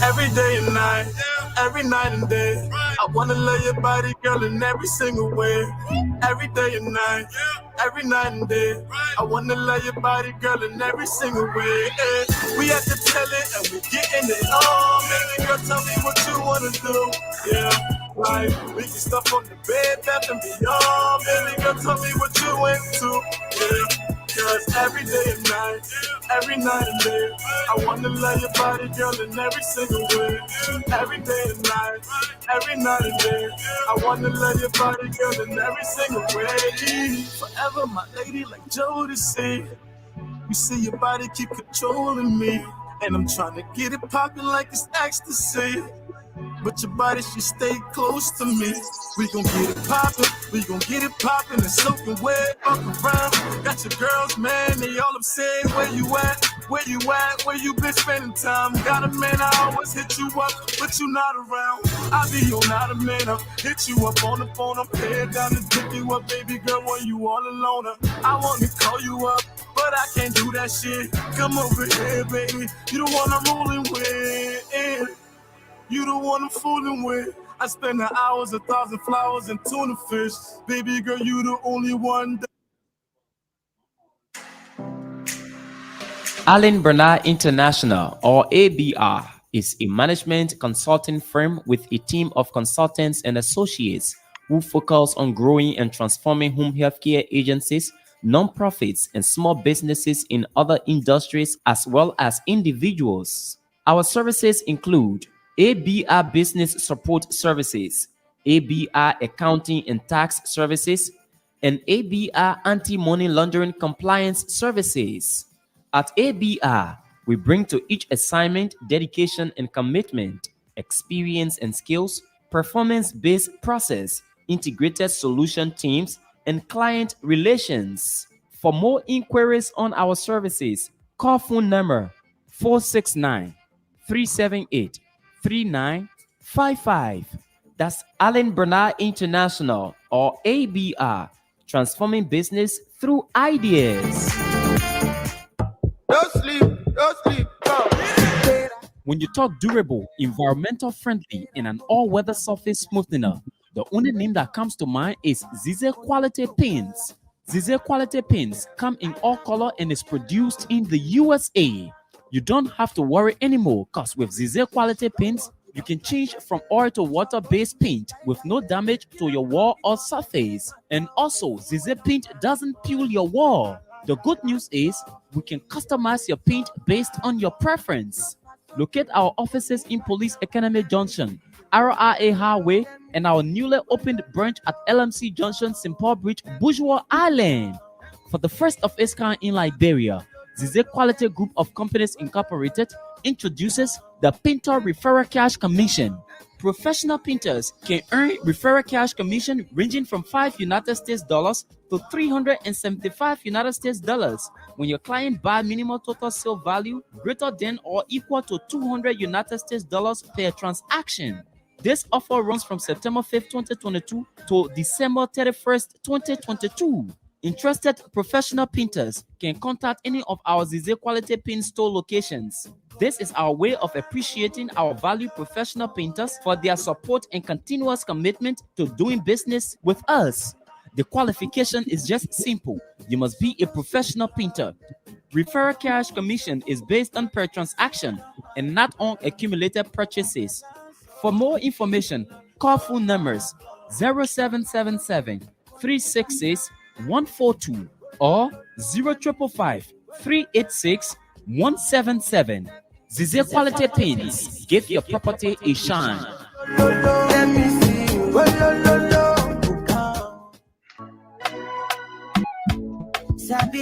every day and night, every night and day. I wanna love your body, girl, in every single way. Every day and night, every night and day. I wanna love your body, girl, in every single way. We have to tell it and we getting it on. Baby girl, tell me what you wanna do. Yeah, like we can stuff on the bed, bath and beyond. Baby girl, tell me what you into. Yeah. Cause every day and night and day, I wanna love your body, girl, in every single way. Every day and night and day, I wanna love your body, girl, in every single way. Forever, my lady, like Jodeci. You see your body keep controlling me, and I'm trying to get it popping like it's ecstasy. But your body should stay close to me. We gon' get it poppin', and soaking wet up around. Got your girls, man, they all upset. Where you at? Where you been spending time? Got a man, I always hit you up, but you not around. I be your not a man, I'll hit you up on the phone. I'm head down to pick you up, baby girl, when you all alone. I wanna call you up, but I can't do that shit. Come over here, baby, you the one I'm rolling with. You the one I'm fooling with. I spend the hours, 1,000 flowers, and tuna fish. Baby girl, you the only one. Allen Bernard International, or ABR, is a management consulting firm with a team of consultants and associates who focus on growing and transforming home healthcare agencies, nonprofits, and small businesses in other industries as well as individuals. Our services include ABR Business Support Services, ABR Accounting and Tax Services, and ABR Anti-Money Laundering Compliance Services. At ABR, we bring to each assignment dedication and commitment, experience and skills, performance-based process, integrated solution teams, and client relations. For more inquiries on our services, call phone number 469-378-3955. That's Allen Bernard International, or ABR, transforming business through ideas. Don't sleep, go. When you talk durable, environmental friendly, and an all-weather surface smoothener, the only name that comes to mind is Zize Quality Paints. Zize Quality Paints come in all color and is produced in the USA. You don't have to worry anymore, because with Zize Quality Paints, you can change from oil to water-based paint with no damage to your wall or surface. And also, Zize Paint doesn't peel your wall. The good news is we can customize your paint based on your preference. Locate our offices in Police Academy Junction, RRA Highway, and our newly opened branch at LMC Junction, St. Paul Bridge, Bourgeois Island. For the first of its kind in Liberia, Zize Quality Group of Companies Incorporated introduces the Painter Referral Cash Commission. Professional painters can earn referral cash commission ranging from $5 United States dollars to $375 United States dollars when your client buy minimum total sale value greater than or equal to $200 United States dollars per transaction. This offer runs from September 5th, 2022 to December 31st, 2022. Interested professional painters can contact any of our Zize Quality Paint store locations. This is our way of appreciating our valued professional painters for their support and continuous commitment to doing business with us. The qualification is just simple. You must be a professional painter. Referral cash commission is based on per transaction and not on accumulated purchases. For more information, call phone numbers 0777 366 142 or 0555 386 177. Zize Quality Paints, give your property a shine. Let me see you.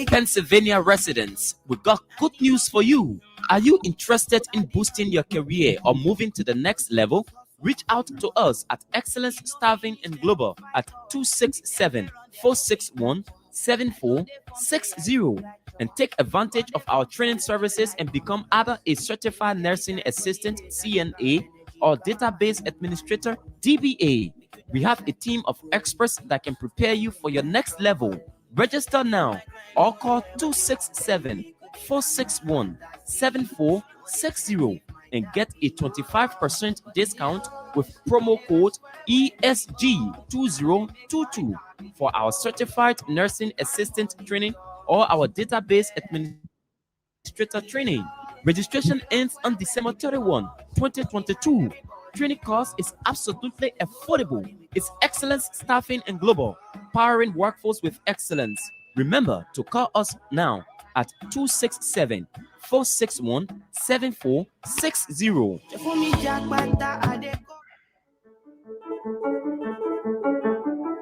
Pennsylvania residents, we got good news for you. Are you interested in boosting your career or moving to the next level? Reach out to us at Excellence Staffing and Global at 267-461-7460 and take advantage of our training services and become either a certified nursing assistant CNA or database administrator DBA. We have a team of experts that can prepare you for your next level. Register now or call 267-461-7460 and get a 25% discount with promo code ESG2022 for our certified nursing assistant training or our database administrator training. Registration ends on December 31, 2022. Training cost is absolutely affordable. It's excellence staffing and global, powering workforce with excellence. Remember to call us now at 267 461 7460.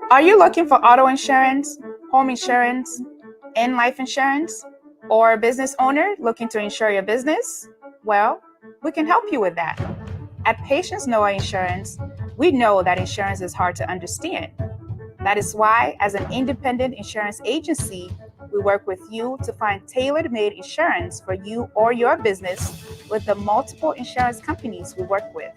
Are you looking for auto insurance, home insurance, and life insurance? Or a business owner looking to insure your business? Well, we can help you with that. At Patience Noah Insurance, we know that insurance is hard to understand. That is why, as an independent insurance agency, we work with you to find tailor-made insurance for you or your business with the multiple insurance companies we work with.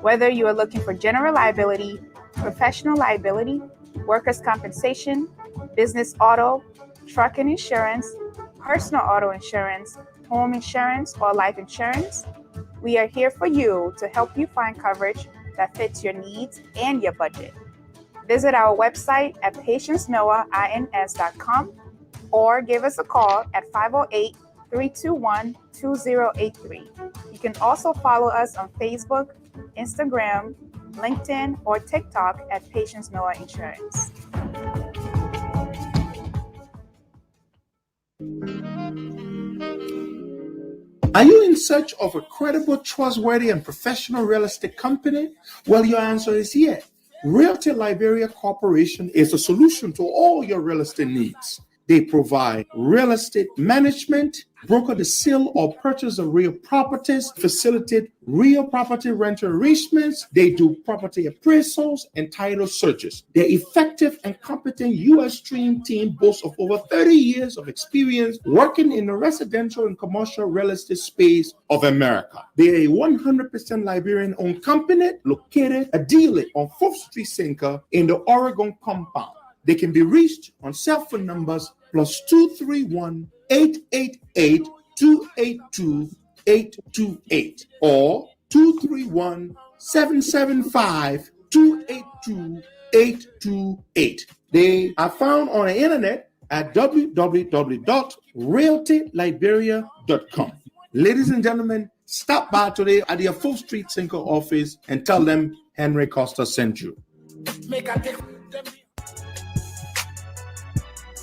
Whether you are looking for general liability, professional liability, workers' compensation, business auto, trucking insurance, personal auto insurance, home insurance, or life insurance, we are here for you to help you find coverage that fits your needs and your budget. Visit our website at patientnoahins.com or give us a call at 508-321-2083. You can also follow us on Facebook, Instagram, LinkedIn, or TikTok at Patience Noah Insurance. Are you in search of a credible, trustworthy, and professional real estate company? Well, your answer is yes. Realty Liberia Corporation is a solution to all your real estate needs. They provide real estate management, broker the sale or purchase of real properties, facilitate real property rental arrangements. They do property appraisals and title searches. Their effective and competent U.S. trained team boasts of over 30 years of experience working in the residential and commercial real estate space of America. They are a 100% Liberian-owned company located ideally on 4th Street Sinker in the Oregon compound. They can be reached on cell phone numbers +231-888-282-828 or 231-775-282-828. They are found on the internet at www.realtyliberia.com. Ladies and gentlemen, stop by today at their 4th Street Sinker office and tell them Henry Costa sent you.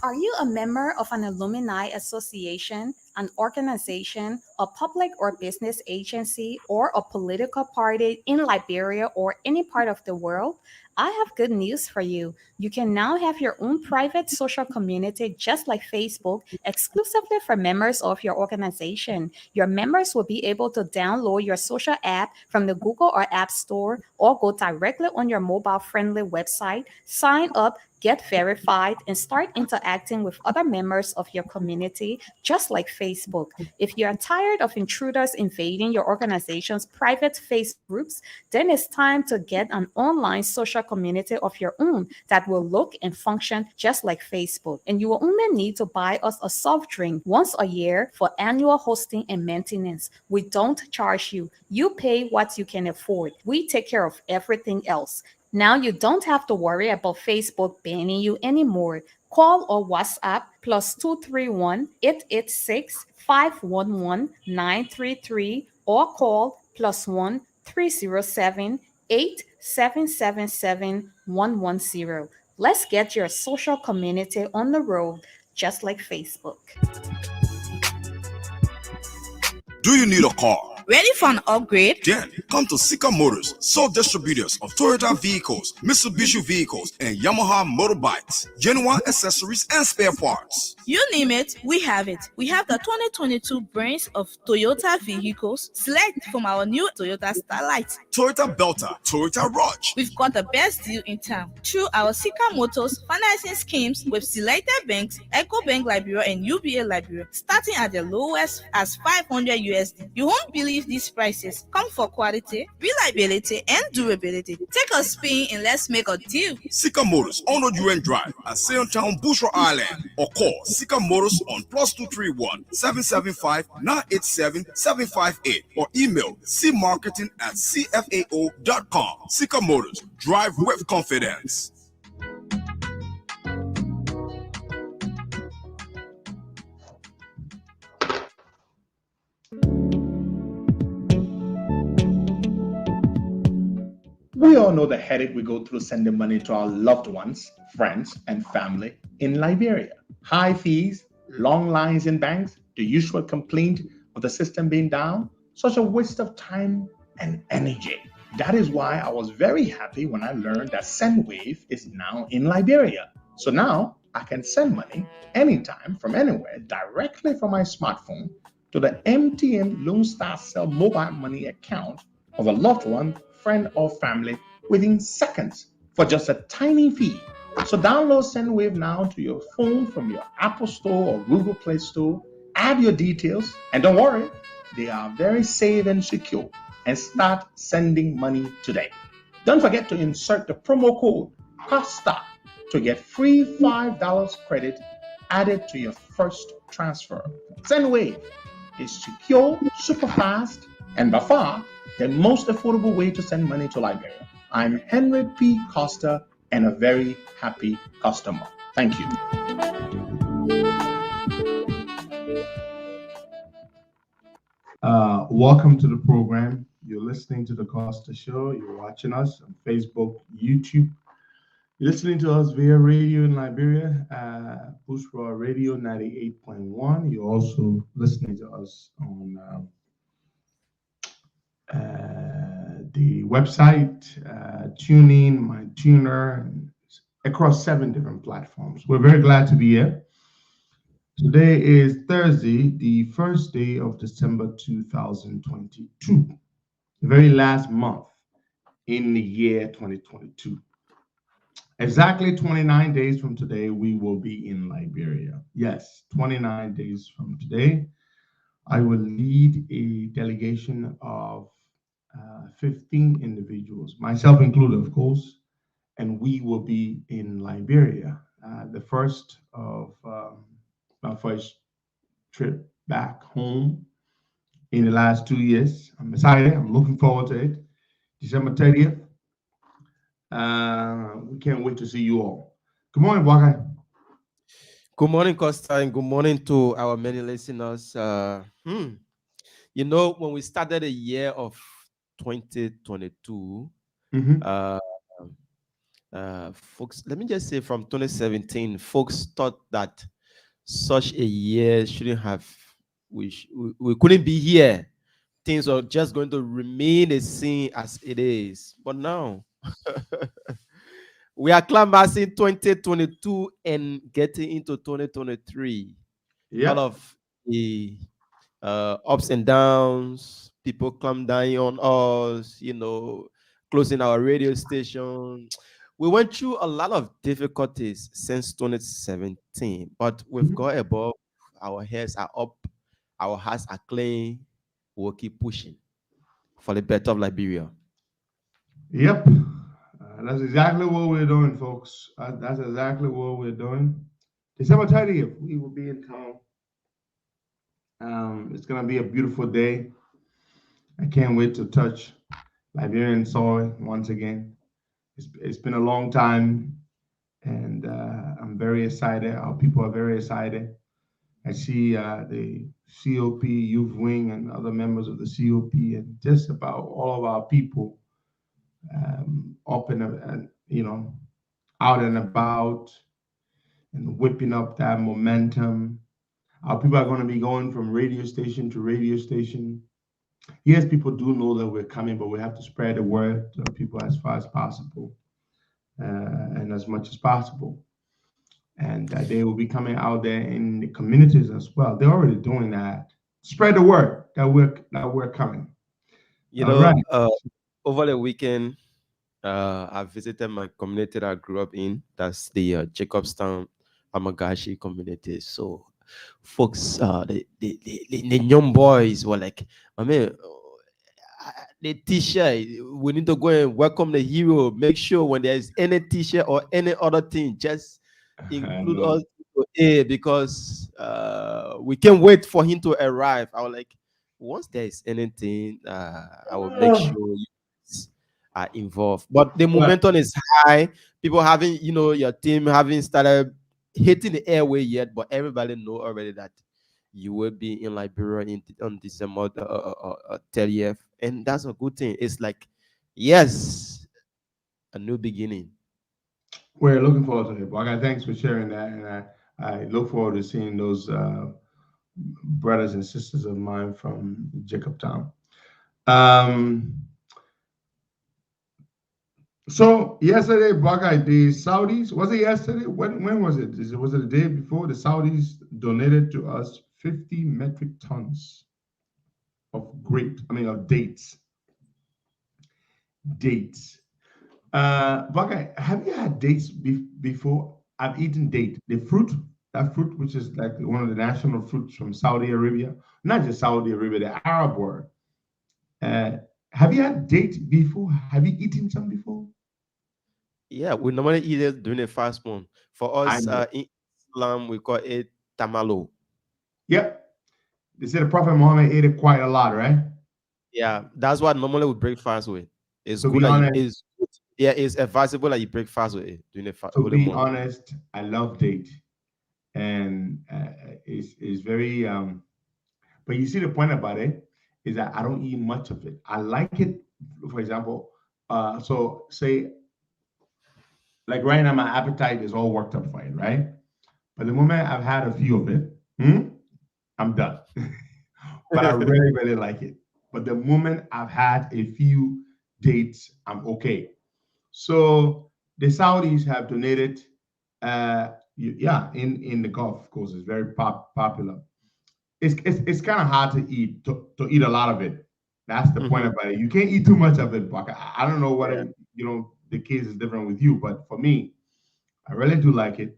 Are you a member of an alumni association, an organization, a public or business agency, or a political party in Liberia or any part of the world? I have good news for you. You can now have your own private social community just like Facebook, exclusively for members of your organization. Your members will be able to download your social app from the Google or App Store or go directly on your mobile-friendly website, sign up, get verified, and start interacting with other members of your community, just like Facebook. If you're tired of intruders invading your organization's private Facebook groups, then it's time to get an online social community of your own that will look and function just like Facebook. And you will only need to buy us a soft drink once a year for annual hosting and maintenance. We don't charge you. You pay what you can afford. We take care of everything else. Now you don't have to worry about Facebook banning you anymore. Call or WhatsApp +231-886-511-933 or call +1-307-8777-110. Let's get your social community on the road, just like Facebook. Do you need a car? Ready for an upgrade? Then come to Sika Motors, sole distributors of Toyota vehicles, Mitsubishi vehicles, and Yamaha motorbikes, genuine accessories and spare parts. You name it, we have it. We have the 2022 brands of Toyota vehicles. Select from our new Toyota Starlight, Toyota Belter, Toyota Rush. We've got the best deal in town. Through our Sika Motors financing schemes with selected banks, EcoBank Liberia and UBA Liberia, starting at the lowest as $500 USD. You won't believe these prices. Come for quality, reliability, and durability. Take a spin and let's make a deal. Sika Motors, on the UN Drive at Sailtown, Bushra Island, or call Sika Motors on +231 775 987 758 or email cmarketing@cfao.com. Sika Motors, drive with confidence. We all know the headache we go through sending money to our loved ones, friends, and family in Liberia. High fees, long lines in banks, the usual complaint of the system being down, such a waste of time and energy. That is why I was very happy when I learned that SendWave is now in Liberia. So now I can send money anytime from anywhere directly from my smartphone to the MTN Lone Star Cell mobile money account of a loved one, friend, or family within seconds for just a tiny fee. So download SendWave now to your phone from your Apple Store or Google Play Store. Add your details, and don't worry, they are very safe and secure. And start sending money today. Don't forget to insert the promo code COSTA to get free $5 credit added to your first transfer. SendWave is secure, super fast, and by far the most affordable way to send money to Liberia. I'm Henry P. Costa and a very happy customer. Thank you. Welcome to the program. You're listening to the Costa Show. You're watching us on Facebook, YouTube. You're listening to us via radio in Liberia, Bushra Radio 98.1. You're also listening to us on the website, TuneIn, MyTuner, and across 7 different platforms. We're very glad to be here. Today is Thursday, the first day of December 2022, the very last month in the year 2022. Exactly 29 days from today, we will be in Liberia. Yes, 29 days from today, I will lead a delegation of 15 individuals, myself included, of course, and we will be in Liberia. The first of my first trip back home in the last 2 years. I'm excited. I'm looking forward to it. December 30th. We can't wait to see you all. Good morning, Waka. Good morning, Costa, and good morning to our many listeners. You know, when we started the year of 2022, folks, let me just say from 2017, folks thought that such a year shouldn't have, we couldn't be here. Things are just going to remain the same as it is. But now, we are climaxing 2022 and getting into 2023. Yeah. All of the ups and downs, people come down on us, you know, closing our radio station. We went through a lot of difficulties since 2017, but we've got above. Our heads are up, our hearts are clean. We'll keep pushing for the better of Liberia. Yep. That's exactly what we're doing, folks. That's exactly what we're doing. December 30th, we will be in town. It's going to be a beautiful day. I can't wait to touch Liberian soil once again. It's been a long time, and I'm very excited. Our people are very excited. I see the COP Youth Wing and other members of the COP and just about all of our people up and you know, out and about and whipping up that momentum. Our people are going to be going from radio station to radio station. Yes, people do know that we're coming, but we have to spread the word to people as far as possible and as much as possible. And they will be coming out there in the communities as well. They're already doing that. Spread the word that we're coming. You know, over the weekend, I visited my community that I grew up in. That's the Jacobstown Amagashi community. So, folks, the young boys were like, I mean, the t-shirt, we need to go and welcome the hero. Make sure when there's any t-shirt or any other thing, just include us to A because we can't wait for him to arrive. I was like, once there is anything, I will make sure you guys are involved. But the Well, momentum is high. People having, your team having started hitting the airway yet, but everybody know already that you will be in Liberia on December 30th, and that's a good thing. It's like, yes, a new beginning. we're looking forward to it. Baka, thanks for sharing that, and I look forward to seeing those brothers and sisters of mine from Jacobtown. Um, so yesterday, Baka, the Saudis, was it yesterday? When was it? Was it the day before? The Saudis donated to us 50 metric tons of of dates. Dates. Baka, have you had dates before? I've eaten date, the fruit, that fruit which is like one of the national fruits from Saudi Arabia, not just Saudi Arabia, the Arab world. Uh, have you had date before? Have you eaten some before? Yeah, we normally eat it during the fast moon. For I us, know. in Islam, we call it tamalo. Yep. They said the Prophet Muhammad ate it quite a lot, right? Yeah, that's what normally we break fast with. It's To good be that honest, yeah, it's advisable that you break fast with it during the to holy be moon. honest, I love date, and it's very. But you see, the point about it is that I don't eat much of it. I like it, for example. So say like right now, my appetite is all worked up for it, right? But the moment I've had a few of it, I'm done. But I really, really like it. But the moment I've had a few dates, I'm okay. So the Saudis have donated, yeah, in the Gulf, of course, it's very popular. It's kind of hard to eat to eat a lot of it. That's the point Mhm. about it. You can't eat too much of it, Buck. I don't know Yeah. whether the case is different with you, but for me, I really do like it,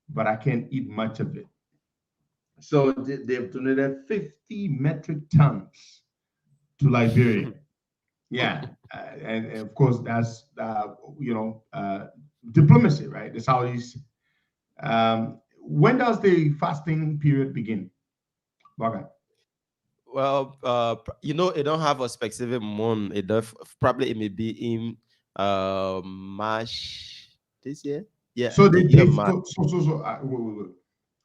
but I can't eat much of it. So they've donated 50 metric tons to Liberia. Yeah, and of course that's diplomacy, right? The Saudis. When does the fasting period begin? Okay. Well, it don't have a specific month. Probably it may be in March this year. Yeah, I So the think either dates, March. wait, wait, wait.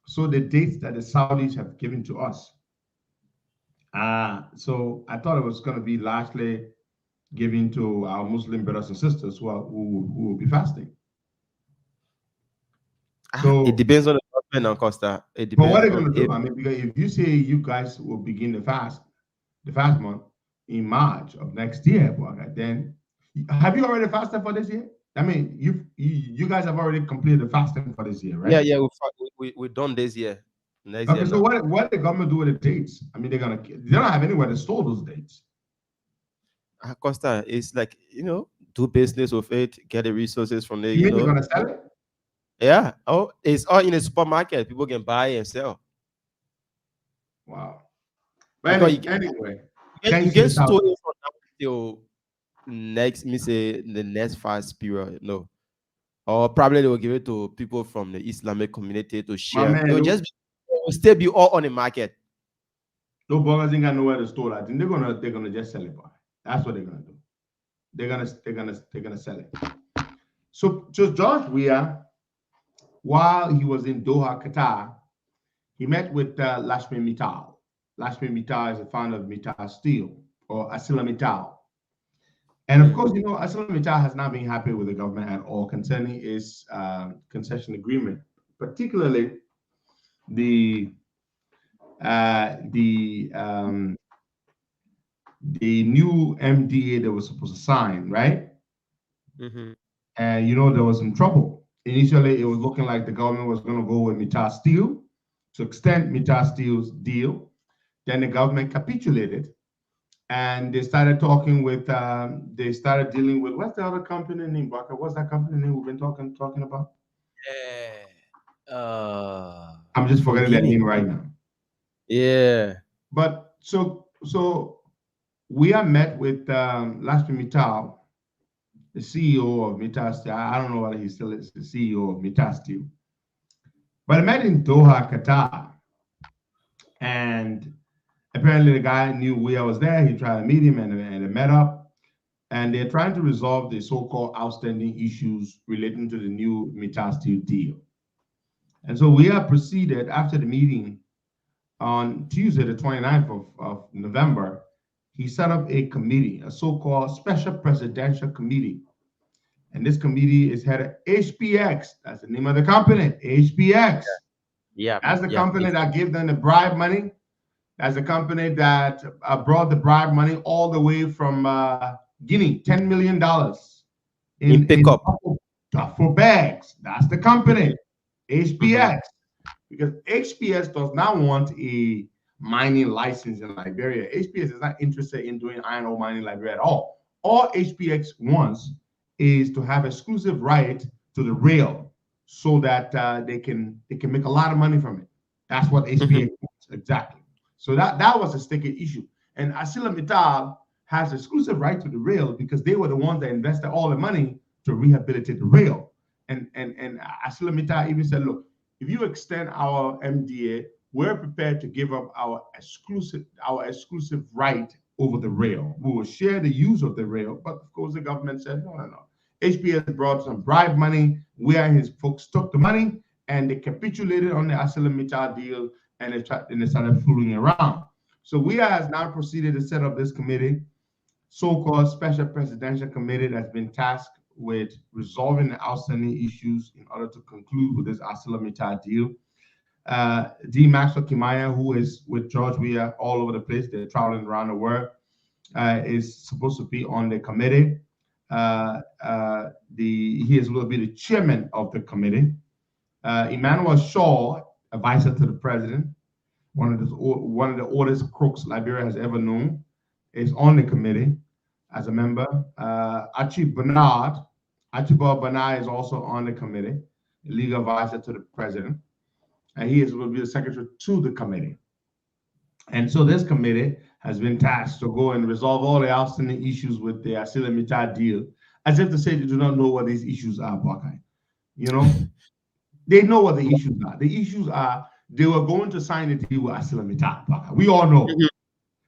So the dates that the Saudis have given to us. So I thought it was going to be largely given to our Muslim brothers and sisters who will be fasting. It So, depends on the government, on Costa. It but what depends are they on going to if do? I mean, because if you say you guys will begin the fast month in March of next year, boy, then have you already fasted for this year? I mean, you guys have already completed the fasting for this year, right? yeah, we done this year, next year Okay, so now. what the government do with the dates? I mean, they don't have anywhere to store those dates. Costa is like, do business with it, get the resources from there, You mean they're gonna sell it? Yeah. Oh, it's all in the supermarket. People can buy and sell. Wow. But Because anyway, you thanks to the can store Saudis. it from now till next, me say the next fast period. No. Or probably they will give it to people from the Islamic community to My share. man, It will still be all on the market. no bloggers ain't got nowhere to store that. And they're gonna just sell it, boy. That's what they're gonna do. They're gonna sell it. So George Weah, while he was in Doha, Qatar, he met with Lashmi Mittal. Lashmi Mittal is the founder of Mittal Steel or Asila Mittal. And of course, Asila Mittal has not been happy with the government at all concerning its concession agreement, particularly the the new MDA that was supposed to sign, right? Mm-hmm. And there was some trouble. Initially, it was looking like the government was going to go with Mittal Steel to extend Mittal Steel's deal. Then the government capitulated, and they started talking with. They started dealing with what's the other company name, Baka? What's that company name we've been talking about? Yeah. I'm just From forgetting that Guinea. name right now. Yeah. But so we are met with Lakshmi Mittal, the CEO of Mittal Steel. I don't know whether he still is the CEO of Mittal Steel. But I met in Doha, Qatar, and apparently the guy knew I was there. He tried to meet him, and they met up, and they're trying to resolve the so-called outstanding issues relating to the new Mittal Steel deal. And so we have proceeded after the meeting on Tuesday, the 29th of November. He set up a committee, a so-called special presidential committee. And this committee is headed HPX. That's the name of the company, HPX. Yeah. That's the company that gave them the bribe money. That's the company that brought the bribe money all the way from Guinea, $10 million in pickup duffel bags. That's the company, HPX. Because HPS does not want a mining license in Liberia. HPS is not interested in doing iron ore mining in Liberia at all. All HPX wants is to have exclusive right to the rail so that they can make a lot of money from it. That's what HPX wants, exactly. So that was a sticky issue. And ArcelorMittal has exclusive right to the rail because they were the ones that invested all the money to rehabilitate the rail. And ArcelorMittal even said, look, if you extend our MDA, we're prepared to give up our exclusive right over the rail. We will share the use of the rail, but of course the government said no. HPS brought some bribe money where his folks took the money and they capitulated on the ArcelorMittal deal and they started fooling around. So we has now proceeded to set up this committee, so-called special presidential committee that's been tasked with resolving the outstanding issues in order to conclude with this ArcelorMittal deal. D. Maxwell Kimaya, who is with George Weah all over the place, they're traveling around the world, is supposed to be on the committee. He will be the chairman of the committee. Emmanuel Shaw, advisor to the president, one of the oldest crooks Liberia has ever known, is on the committee as a member. Archibald Bernard is also on the committee, legal advisor to the president, and he will be the secretary to the committee. And so this committee has been tasked to go and resolve all the outstanding issues with the ArcelorMittal deal, as if to say they do not know what these issues are, Buckeye. You know, they know what the issues are. The issues are they were going to sign a deal with ArcelorMittal, Buckeye. We all know.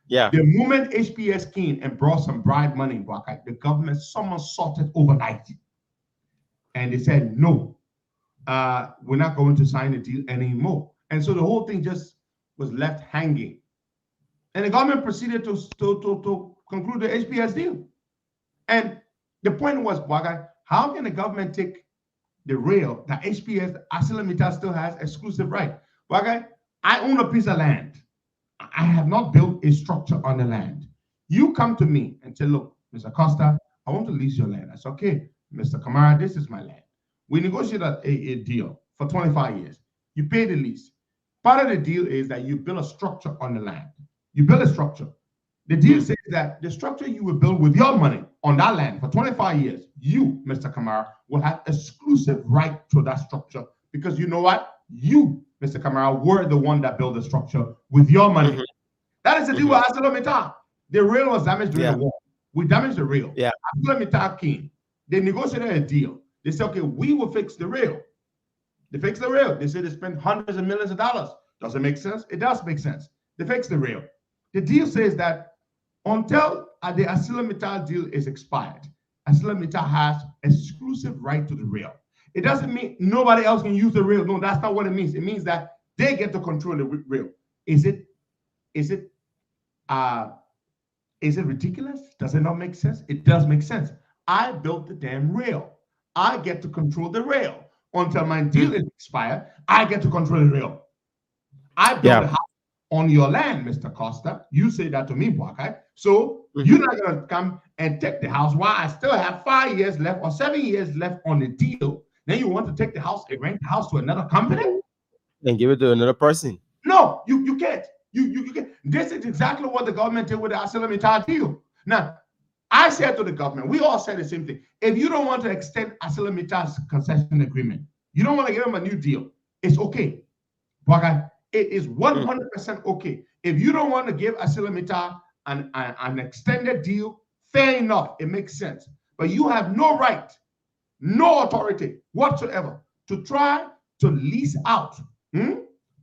Yeah. The moment HPS came and brought some bribe money, Buckeye, the government somersaulted overnight. And they said, no, we're not going to sign the deal anymore. And so the whole thing just was left hanging. And the government proceeded to conclude the HPS deal. And the point was, Buckeye, how can the government take the rail that HPS, ArcelorMittal still has exclusive right? Buckeye, I own a piece of land. I have not built a structure on the land. You come to me and say, look, Mr. Costa, I want to lease your land. I said, okay, Mr. Kamara, this is my land. We negotiated a deal for 25 years. You pay the lease. Part of the deal is that you build a structure on the land. You build a structure. The deal says that the structure you will build with your money on that land for 25 years, you, Mr. Kamara, will have exclusive right to that structure because you know what? You, Mr. Kamara, were the one that built the structure with your money. That is the deal with ArcelorMittal. The rail was damaged during the war. We damaged the rail. ArcelorMittal came. They negotiated a deal. They said, okay, we will fix the rail. They fixed the rail. They said they spent hundreds of millions of dollars. Does it make sense? It does make sense. They fixed the rail. The deal says that until the ArcelorMittal deal is expired, ArcelorMittal has exclusive right to the rail. It doesn't mean nobody else can use the rail. No, that's not what it means. It means that they get to control the rail. Is it ridiculous? Does it not make sense? It does make sense. I built the damn rail. I get to control the rail. Until my deal is expired, I get to control the rail. I built a house on your land, Mr. Costa. You say that to me, Buckeye. So you're not going to come and take the house while I still have 5 years left or 7 years left on the deal. Then you want to take the house and rent the house to another company? And give it to another person. No, you can't. You can't. This is exactly what the government did with the ArcelorMittal deal. Now, I said to the government, we all said the same thing. If you don't want to extend ArcelorMittal's concession agreement, you don't want to give them a new deal, it's okay. But it is 100% okay. If you don't want to give ArcelorMittal an extended deal, fair enough, it makes sense. But you have no right, no authority whatsoever to try to lease out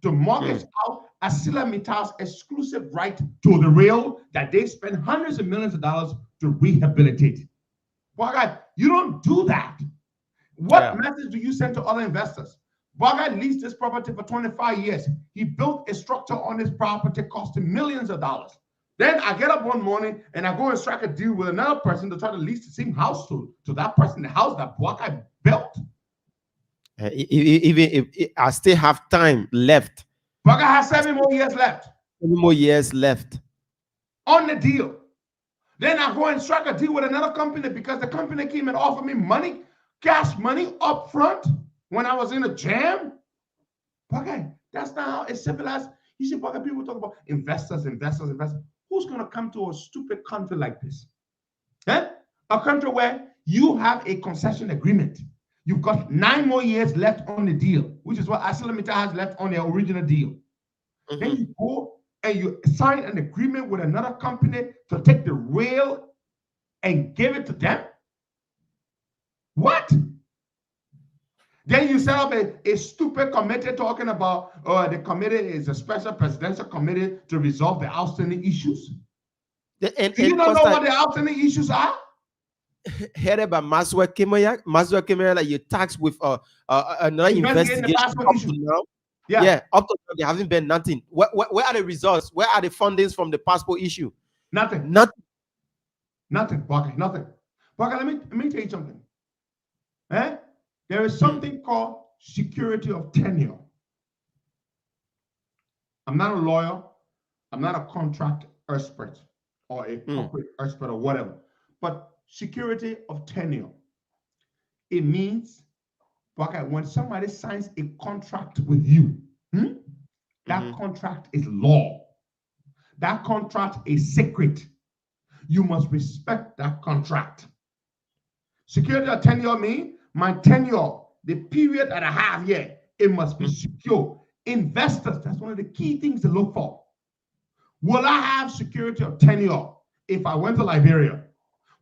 to mortgage out ArcelorMittal's exclusive right to the rail that they spend hundreds of millions of dollars to rehabilitate. Boy, you don't do that. What message do you send to other investors? Boga leased this property for 25 years. He built a structure on this property costing millions of dollars. Then I get up one morning and I go and strike a deal with another person to try to lease the same house to that person, the house that Boga built. Even if I still have time left. Boga has 7 more years left. 7 more years left on the deal. Then I go and strike a deal with another company because the company came and offered me money, cash money up front when I was in a jam. Okay, that's not how it's civilized. You see, people talk about investors. Who's going to come to a stupid country like this? Eh? A country where you have a concession agreement. You've got 9 more years left on the deal, which is what ArcelorMittal has left on their original deal. Then you go and you sign an agreement with another company to take the rail and give it to them? What? Then you set up a stupid committee talking about, the committee is a special presidential committee to resolve the outstanding issues. Do you not know what the outstanding issues are? Headed by Maswa Kimaya, like you tax with another investigation up to now. Yeah, up to now, there hasn't been nothing. Where are the results? Where are the fundings from the passport issue? Nothing. Baka, nothing. Baka, let me tell you something. There is something called security of tenure. I'm not a lawyer. I'm not a contract expert or a corporate expert or whatever. But security of tenure, it means, when somebody signs a contract with you, that contract is law. That contract is sacred. You must respect that contract. Security of tenure means my tenure, the period that I have here, it must be secure. Investors, that's one of the key things to look for. Will I have security of tenure if I went to Liberia?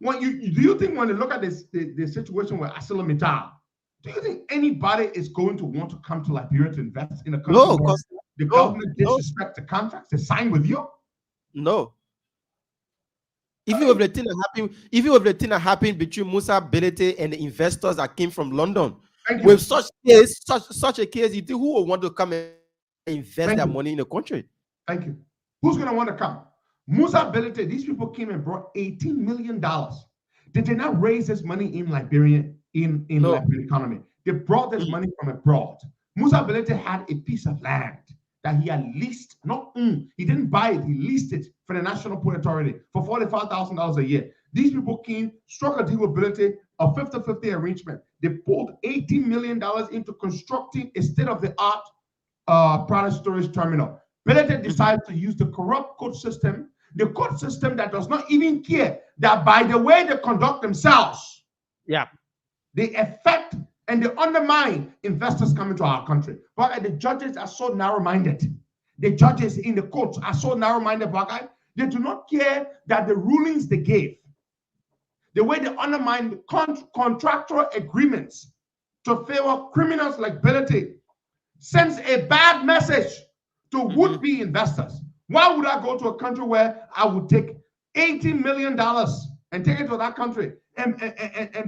Do you think when they look at the situation with ArcelorMittal, do you think anybody is going to want to come to Liberia to invest in a country where the government disrespect the contracts they sign with you? No. Even if the thing that happened between Musa Belete and the investors that came from London, with such a case, you think who will want to come and invest their money in the country? Thank you. Who's going to want to come? Musa Belete, these people came and brought $18 million. They did not raise this money in Liberia, in Liberian economy. They brought this money from abroad. Musa Belete had a piece of land that he had leased, he didn't buy it, he leased it for the National Port Authority for $45,000 a year. These people came, struck a deal with Belete, a 50-50 arrangement. They pulled $18 million into constructing a state-of-the-art product storage terminal. Belete decided to use the corrupt court system, the court system that does not even care that by the way they conduct themselves, they affect and they undermine investors coming to our country. But the judges are so narrow-minded. The judges in the courts are so narrow-minded, they do not care that the rulings they gave, the way they undermine the contractual agreements to favor criminals like Belete, sends a bad message to would-be investors. Why would I go to a country where I would take $80 million and take it to that country and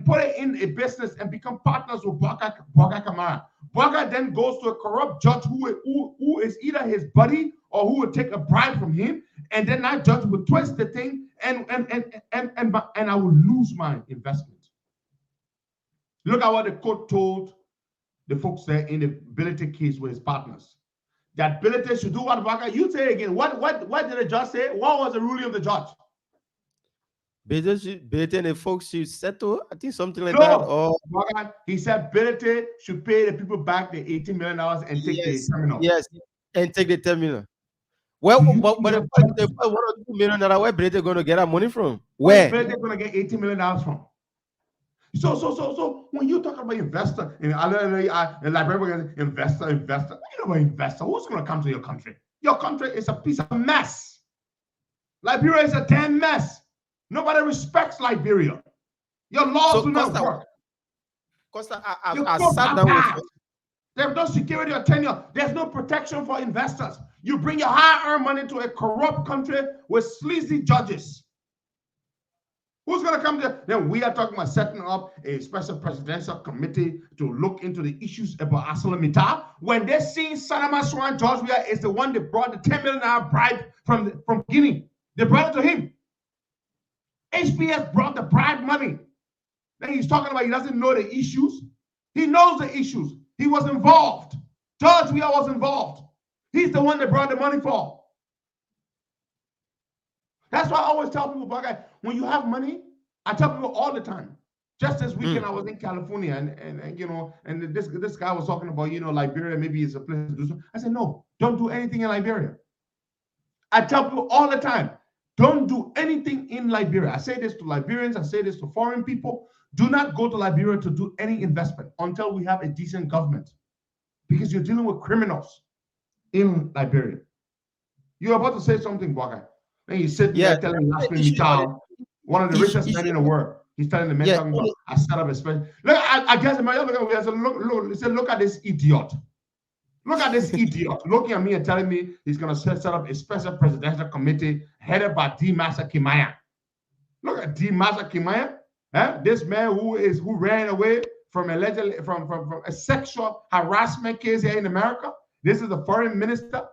put it in a business and become partners with Baka Kamara? Baka then goes to a corrupt judge who is either his buddy or who would take a bribe from him, and then that judge would twist the thing and I would lose my investment. Look at what the court told the folks there in the Belete case with his partners. That Belete should do what Baka. You say again. What did the judge say? What was the ruling of the judge? Belete and the folks should settle. I think something like that. Or he said Belete should pay the people back the $18 million and take the terminal. Yes, and take the terminal. Well, but the $1 or $2 million, where Belete going to get that money from? Where Belete going to get $18 million from? So when you talk about investor, and Liberia investor, you know about investor. Who's going to come to your country? Your country is a piece of mess. Liberia is a damn mess. Nobody respects Liberia. Your laws do not work. Costa, I sat down with There's no security or tenure. There's no protection for investors. You bring your hard-earned money to a corrupt country with sleazy judges. Who's going to come there? Then we are talking about setting up a special presidential committee to look into the issues about ArcelorMittal. When they see Sanama Swan Georgia is the one that brought the $10 million bribe from Guinea. They brought it to him. HPS brought the bribe money. Then he's talking about he doesn't know the issues. He knows the issues. He was involved. George Weah was involved. He's the one that brought the money for. That's why I always tell people, when you have money, I tell people all the time. Just this weekend, I was in California, and you know, and this guy was talking about, you know, Liberia maybe is a place to do something. I said, no, don't do anything in Liberia. I tell people all the time, don't do anything in Liberia. I say this to Liberians, I say this to foreign people. Do not go to Liberia to do any investment until we have a decent government, because you're dealing with criminals in Liberia. You're about to say something, Bwaka. Then you sit there telling Mittal, one of the richest men in the world. He's telling the men talking about, I set up a special. Look, I guess look at this idiot. Look at this idiot looking at me and telling me he's going to set up a special presidential committee headed by D. Massa Kimaya. Look at D. Massa Kimaya. This man who ran away from allegedly from a sexual harassment case here in America. This is the foreign minister.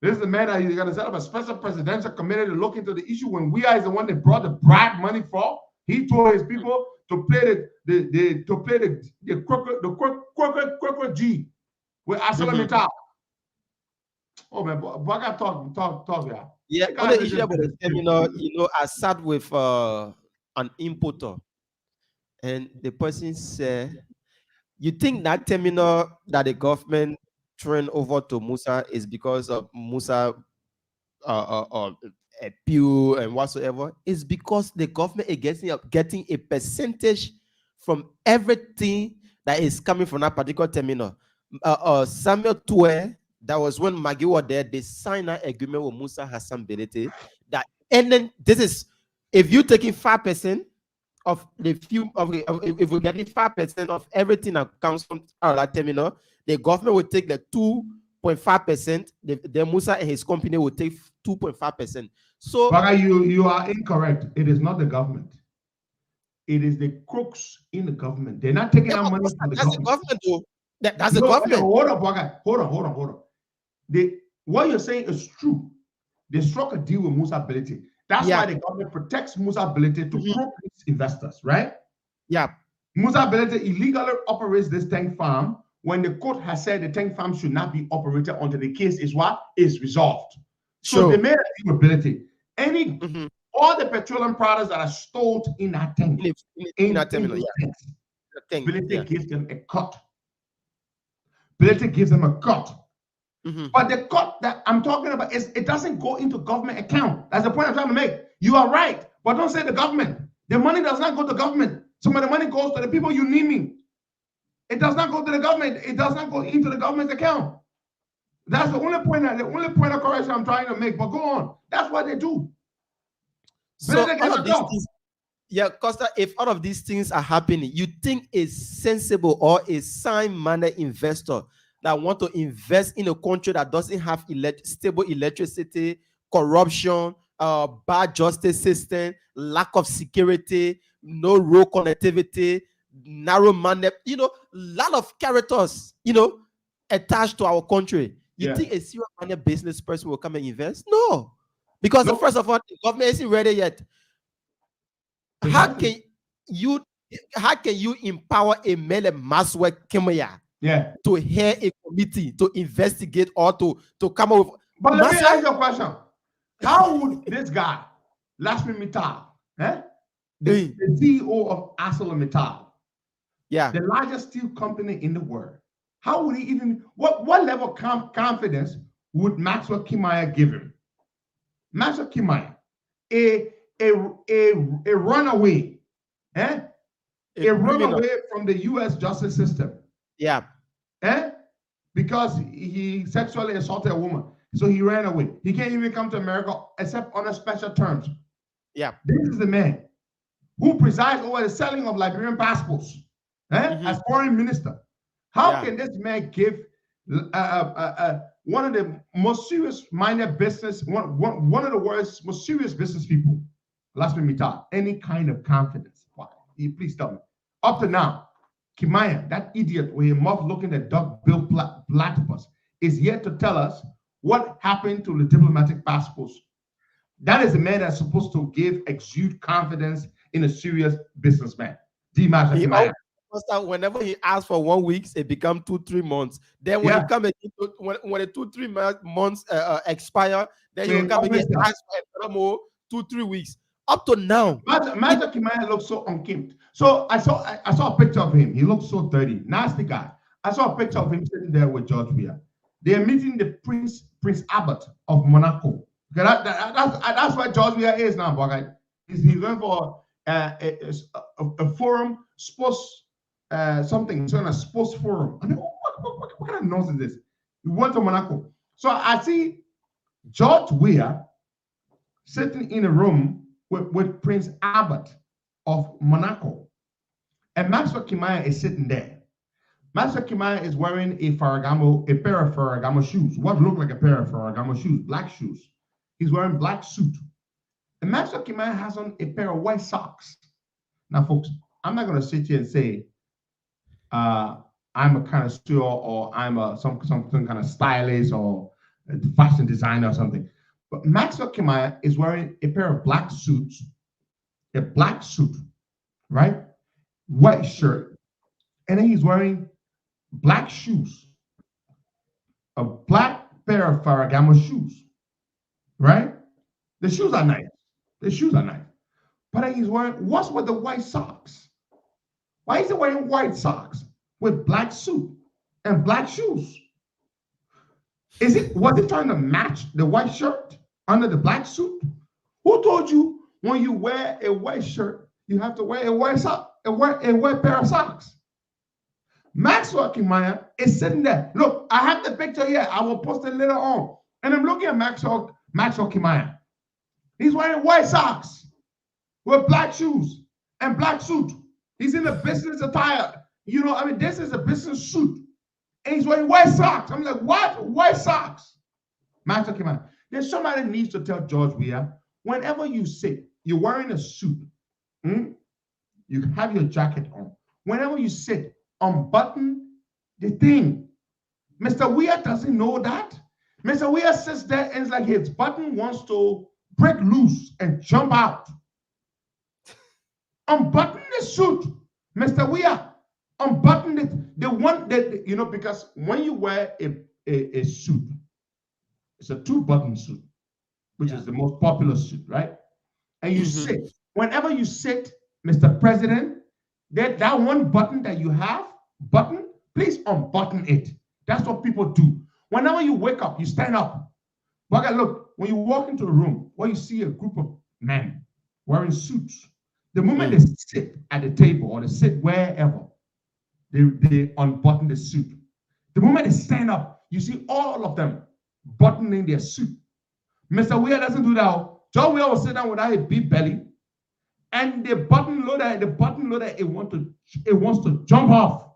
This is the man that he's going to set up a special presidential committee to look into the issue when we are the one that brought the bribe money for. He told his people to play the crooked G with ArcelorMittal. Oh man, Bwaka talk, yeah. Yeah, on the issue about the seminar, you know, I sat with an importer, and the person said, "You think that terminal that the government turned over to Musa is because of Musa appeal and whatsoever? It's because the government is getting a percentage from everything that is coming from that particular terminal." Samuel Tue, that was when Maggie was there, they signed an agreement with Musa Hassan Belete that, and then this is, if you're taking 5% of the few of if we're getting 5% of everything that comes from that terminal, the government will take the 2.5%. The Musa and his company will take 2.5%. So, Bwaka, you are incorrect. It is not the government. It is the crooks in the government. They're not taking out money from the government. That's the government. Hold on, Bwaka. Hold on. What you're saying is true. They struck a deal with Musa Belete. That's why the government protects Musa Belete to crook its investors, right? Yeah. Musa Belete illegally operates this tank farm when the court has said the tank farm should not be operated until the case is resolved. So they made a deal with Belete. All the petroleum products that are stored in that tank, in that terminal, Belete gives them a cut. Belete gives them a cut. But the cut that I'm talking about is it doesn't go into government account. That's the point I'm trying to make. You are right, but don't say the government. The money does not go to government. Some of the money goes to the people you naming. It does not go to the government. It does not go into the government's account. That's the only point of correction I'm trying to make. But go on. That's what they do. So all of these things, Costa, if all of these things are happening, you think a sensible or a sound-minded investor that want to invest in a country that doesn't have stable electricity, corruption, bad justice system, lack of security, no road connectivity, narrow-minded, you know, a lot of characters, you know, attached to our country. You think a serious-minded business person will come and invest? No. Because first of all, the government isn't ready yet. How can you empower a Mele Maswe Kimaya to hear a committee to investigate or to come up with? But let me ask you a question. How would this guy, Lakshmi Mittal, the CEO of ArcelorMittal, the largest steel company in the world, how would he even, what level of confidence would Maxwell Kimaya give him? Maxwell Kimaya, a runaway, a runaway from the U.S. justice system. Because he sexually assaulted a woman. So he ran away. He can't even come to America except on a special terms. This is the man who presides over the selling of Liberian passports as foreign minister. How can this man give one of the most serious-minded business, one of the world's most serious business people, last me talk, any kind of confidence? Why? You please tell me. Up to now, Kimaya, that idiot with a mouth looking at duck-billed platypus, is yet to tell us what happened to the diplomatic passports. That is the man that's supposed to exude confidence in a serious businessman. Kimaya. Whenever he asks for 1 week, it becomes 2-3 months. Then when he comes again, when the 2-3 months expire, then he will come again and ask for another more 2-3 weeks. Up to now, Master Kimaya looks so unkempt. So I saw a picture of him. He looks so dirty, nasty guy. I saw a picture of him sitting there with George Weah. They're meeting the Prince Albert of Monaco. That's where George Weah is now, boy. He's going for a forum, sports something, so a sports forum. I mean, what kind of nonsense is this? We went to Monaco. So I see George Weah sitting in a room with Prince Albert of Monaco. And Maxwell Kimaya is sitting there. Maxwell Kimaya is wearing a pair of Ferragamo shoes. What look like a pair of Ferragamo shoes, black shoes. He's wearing black suit. And Maxwell Kimaya has on a pair of white socks. Now, folks, I'm not going to sit here and say I'm a connoisseur or I'm some kind of stylist or a fashion designer or something. But Maxwell Kimaya is wearing a pair of black suits, a black suit, right? White shirt. And then he's wearing black shoes, a black pair of Ferragamo shoes, right? The shoes are nice. But then he's wearing, what's with the white socks? Why is he wearing white socks with black suit and black shoes? Was he trying to match the white shirt under the black suit? Who told you when you wear a white shirt, you have to wear a white pair of socks? Maxwell Kimaya is sitting there. Look, I have the picture here. I will post it later on. And I'm looking at Maxwell Kimaya. He's wearing white socks with black shoes and black suit. He's in a business attire. This is a business suit. And he's wearing white socks. I'm like, what? White socks? Maxwell Kimaya. Then somebody needs to tell George Weah, whenever you sit, you're wearing a suit. You have your jacket on. Whenever you sit, unbutton the thing. Mr. Weah doesn't know that. Mr. Weah sits there and it's like his button wants to break loose and jump out. Unbutton the suit. Mr. Weah, unbutton it. The one that, because when you wear a suit, it's a 2-button suit, which is the most popular suit, right? And you sit. Whenever you sit, Mr. President, that one button that you have, please unbutton it. That's what people do. Whenever you wake up, you stand up. But look, when you walk into a room where you see a group of men wearing suits, the moment they sit at the table or they sit wherever, they unbutton the suit. The moment they stand up, you see all of them buttoning their suit. Mr. Weah doesn't do that. John Weah will sit down without a big belly, and the button loader, it wants to jump off.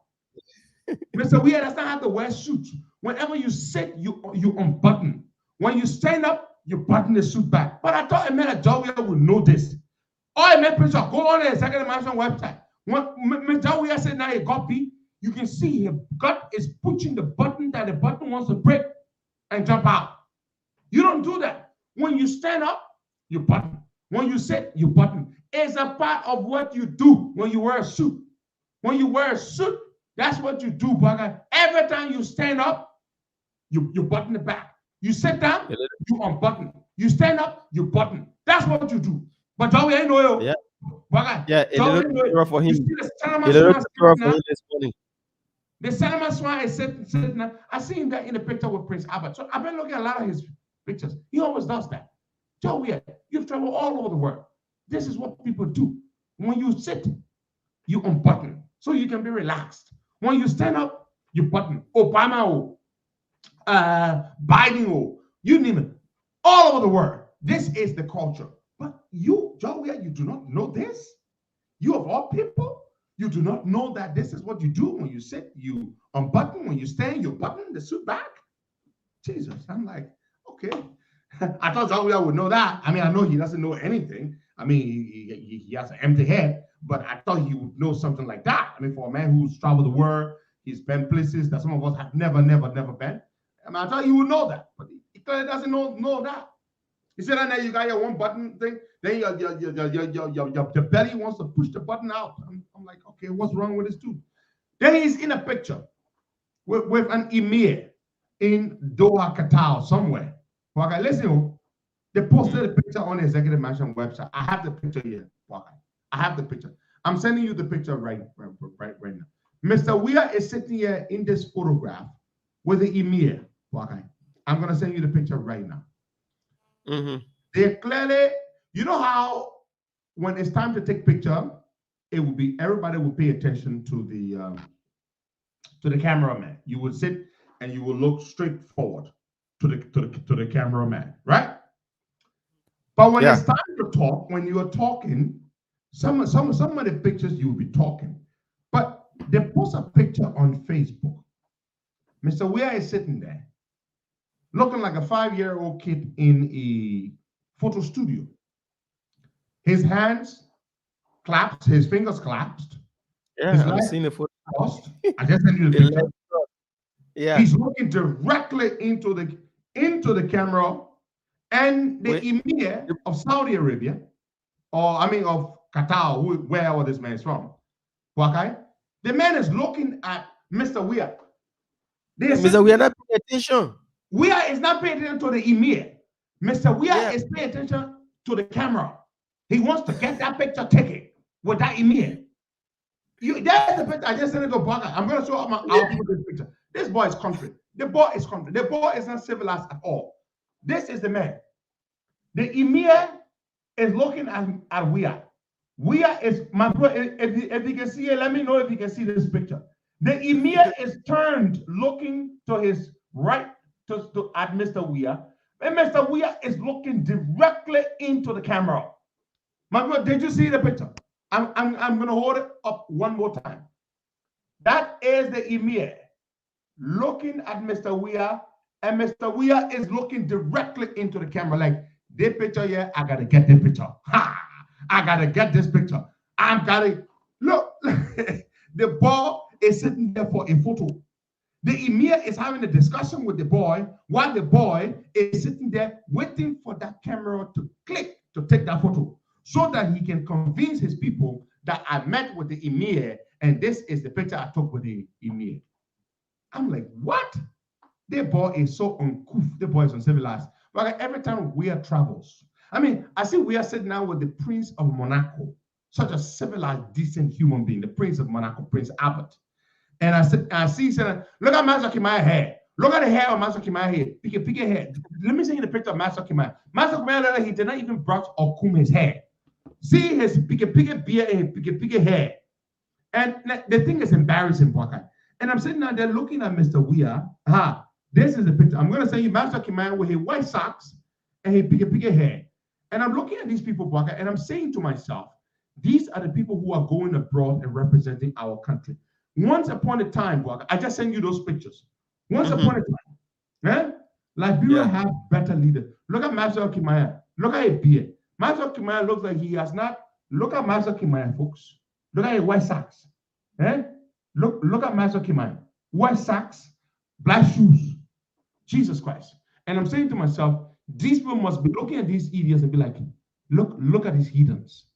Mr. Weah does not have to wear suits. Whenever you sit, you unbutton. When you stand up, you button the suit back. But I thought John Weah would know this. All men preacher, go on the Second Dimension website. When John Weah said now he got beat, you can see his gut is pushing the button that the button wants to break and jump out. You don't do that. When you stand up, you button. When you sit, you button. It's a part of what you do when you wear a suit. When you wear a suit, that's what you do, bugger. Every time you stand up, you button it back. You sit down, you unbutton. You stand up, you button. That's what you do. But Joey ain't know you. Yeah. Bugger. Yeah, it little for him. The Salman Swan is sitting there. I see him there in the picture with Prince Albert. So I've been looking at a lot of his pictures. He always does that. Joey, you've traveled all over the world. This is what people do. When you sit, you unbutton so you can be relaxed. When you stand up, you button. Obama, Biden, you name it. All over the world. This is the culture. But you, Joey, you do not know this? You of all people? You do not know that this is what you do when you sit, you unbutton, when you stand, you button the suit back. Jesus, I'm like, okay. I thought Zawiya would know that. I mean, I know he doesn't know anything. I mean, he has an empty head, but I thought he would know something like that. I mean, for a man who's traveled the world, he's been places that some of us have never been. I mean, I thought he would know that, but he clearly doesn't know that. He said, and then you got your one button thing, then your belly wants to push the button out. I'm like, okay, what's wrong with this dude? Then he's in a picture with an emir in Doha, Qatar, somewhere. Okay, listen, they posted a picture on the Executive Mansion website. I have the picture here. Okay, I have the picture. I'm sending you the picture right now. Mr. Weir is sitting here in this photograph with the emir. Okay, I'm gonna send you the picture right now. They clearly, you know how when it's time to take picture, it will be everybody will pay attention to the cameraman. You will sit and you will look straight forward to the cameraman, right? But when it's time to talk, when you are talking, some of the pictures you will be talking. But they post a picture on Facebook. Mr. Weir is sitting there, looking like a 5-year-old kid in a photo studio. His hands clasped, his fingers clasped. Yeah, I've seen the photo. Crossed. I just sent you the picture. Yeah, he's looking directly into the camera, and the emir of Saudi Arabia, or I mean of Qatar, wherever this man is from. Okay, the man is looking at Mr. Weir. Mr. Weir not paying attention. Weir is not paying attention to the emir. Mr. Weir is paying attention to the camera. He wants to get that picture taken with that emir. That's the picture I just sent it to Baka. I'm going to show up our people this picture. This boy is confident. The boy is confident. The boy is not civilized at all. This is the man. The emir is looking at Weir. Weir is, my brother, if you can see it, let me know if you can see this picture. The emir is turned looking to his right at Mr. Weir, and Mr. Weir is looking directly into the camera. My brother, did you see the picture? I'm going to hold it up one more time. That is the emir looking at Mr. Weir, and Mr. Weir is looking directly into the camera like, this picture here, I got to get this picture. Ha! I got to get this picture. I'm got to, look, the boy is sitting there for a photo. The emir is having a discussion with the boy while the boy is sitting there waiting for that camera to click to take that photo, so that he can convince his people that I met with the emir and this is the picture I took with the emir. I'm like, what? The boy is so uncouth. The boy is uncivilized. But every time Weir travels, I mean, I see Weir sitting down with the Prince of Monaco, such a civilized, decent human being, the Prince of Monaco, Prince Albert. And I see, look at Master Kimai's hair. Look at the hair of Master Kimai's hair. Pick your hair. Let me see you the picture of Master Kimai. Master Kimai, he did not even brush or comb his hair. See his pick beard and pick hair. And the thing is embarrassing, Bwaka. And I'm sitting down there looking at Mr. Weir. This is the picture. I'm going to send you Master Kimai with his white socks and his pick hair. And I'm looking at these people, Bwaka, and I'm saying to myself, these are the people who are going abroad and representing our country. Once upon a time, Bwaka, I just sent you those pictures. Once upon a time, Liberia have better leaders. Look at Master Kimai. Look at his beard. Master Kimai looks like he has not. Look at Master Kimai, folks. Look at his white socks. Look at Master Kimai. White socks, black shoes. Jesus Christ. And I'm saying to myself, these people must be looking at these idiots and be like, look at these heathens.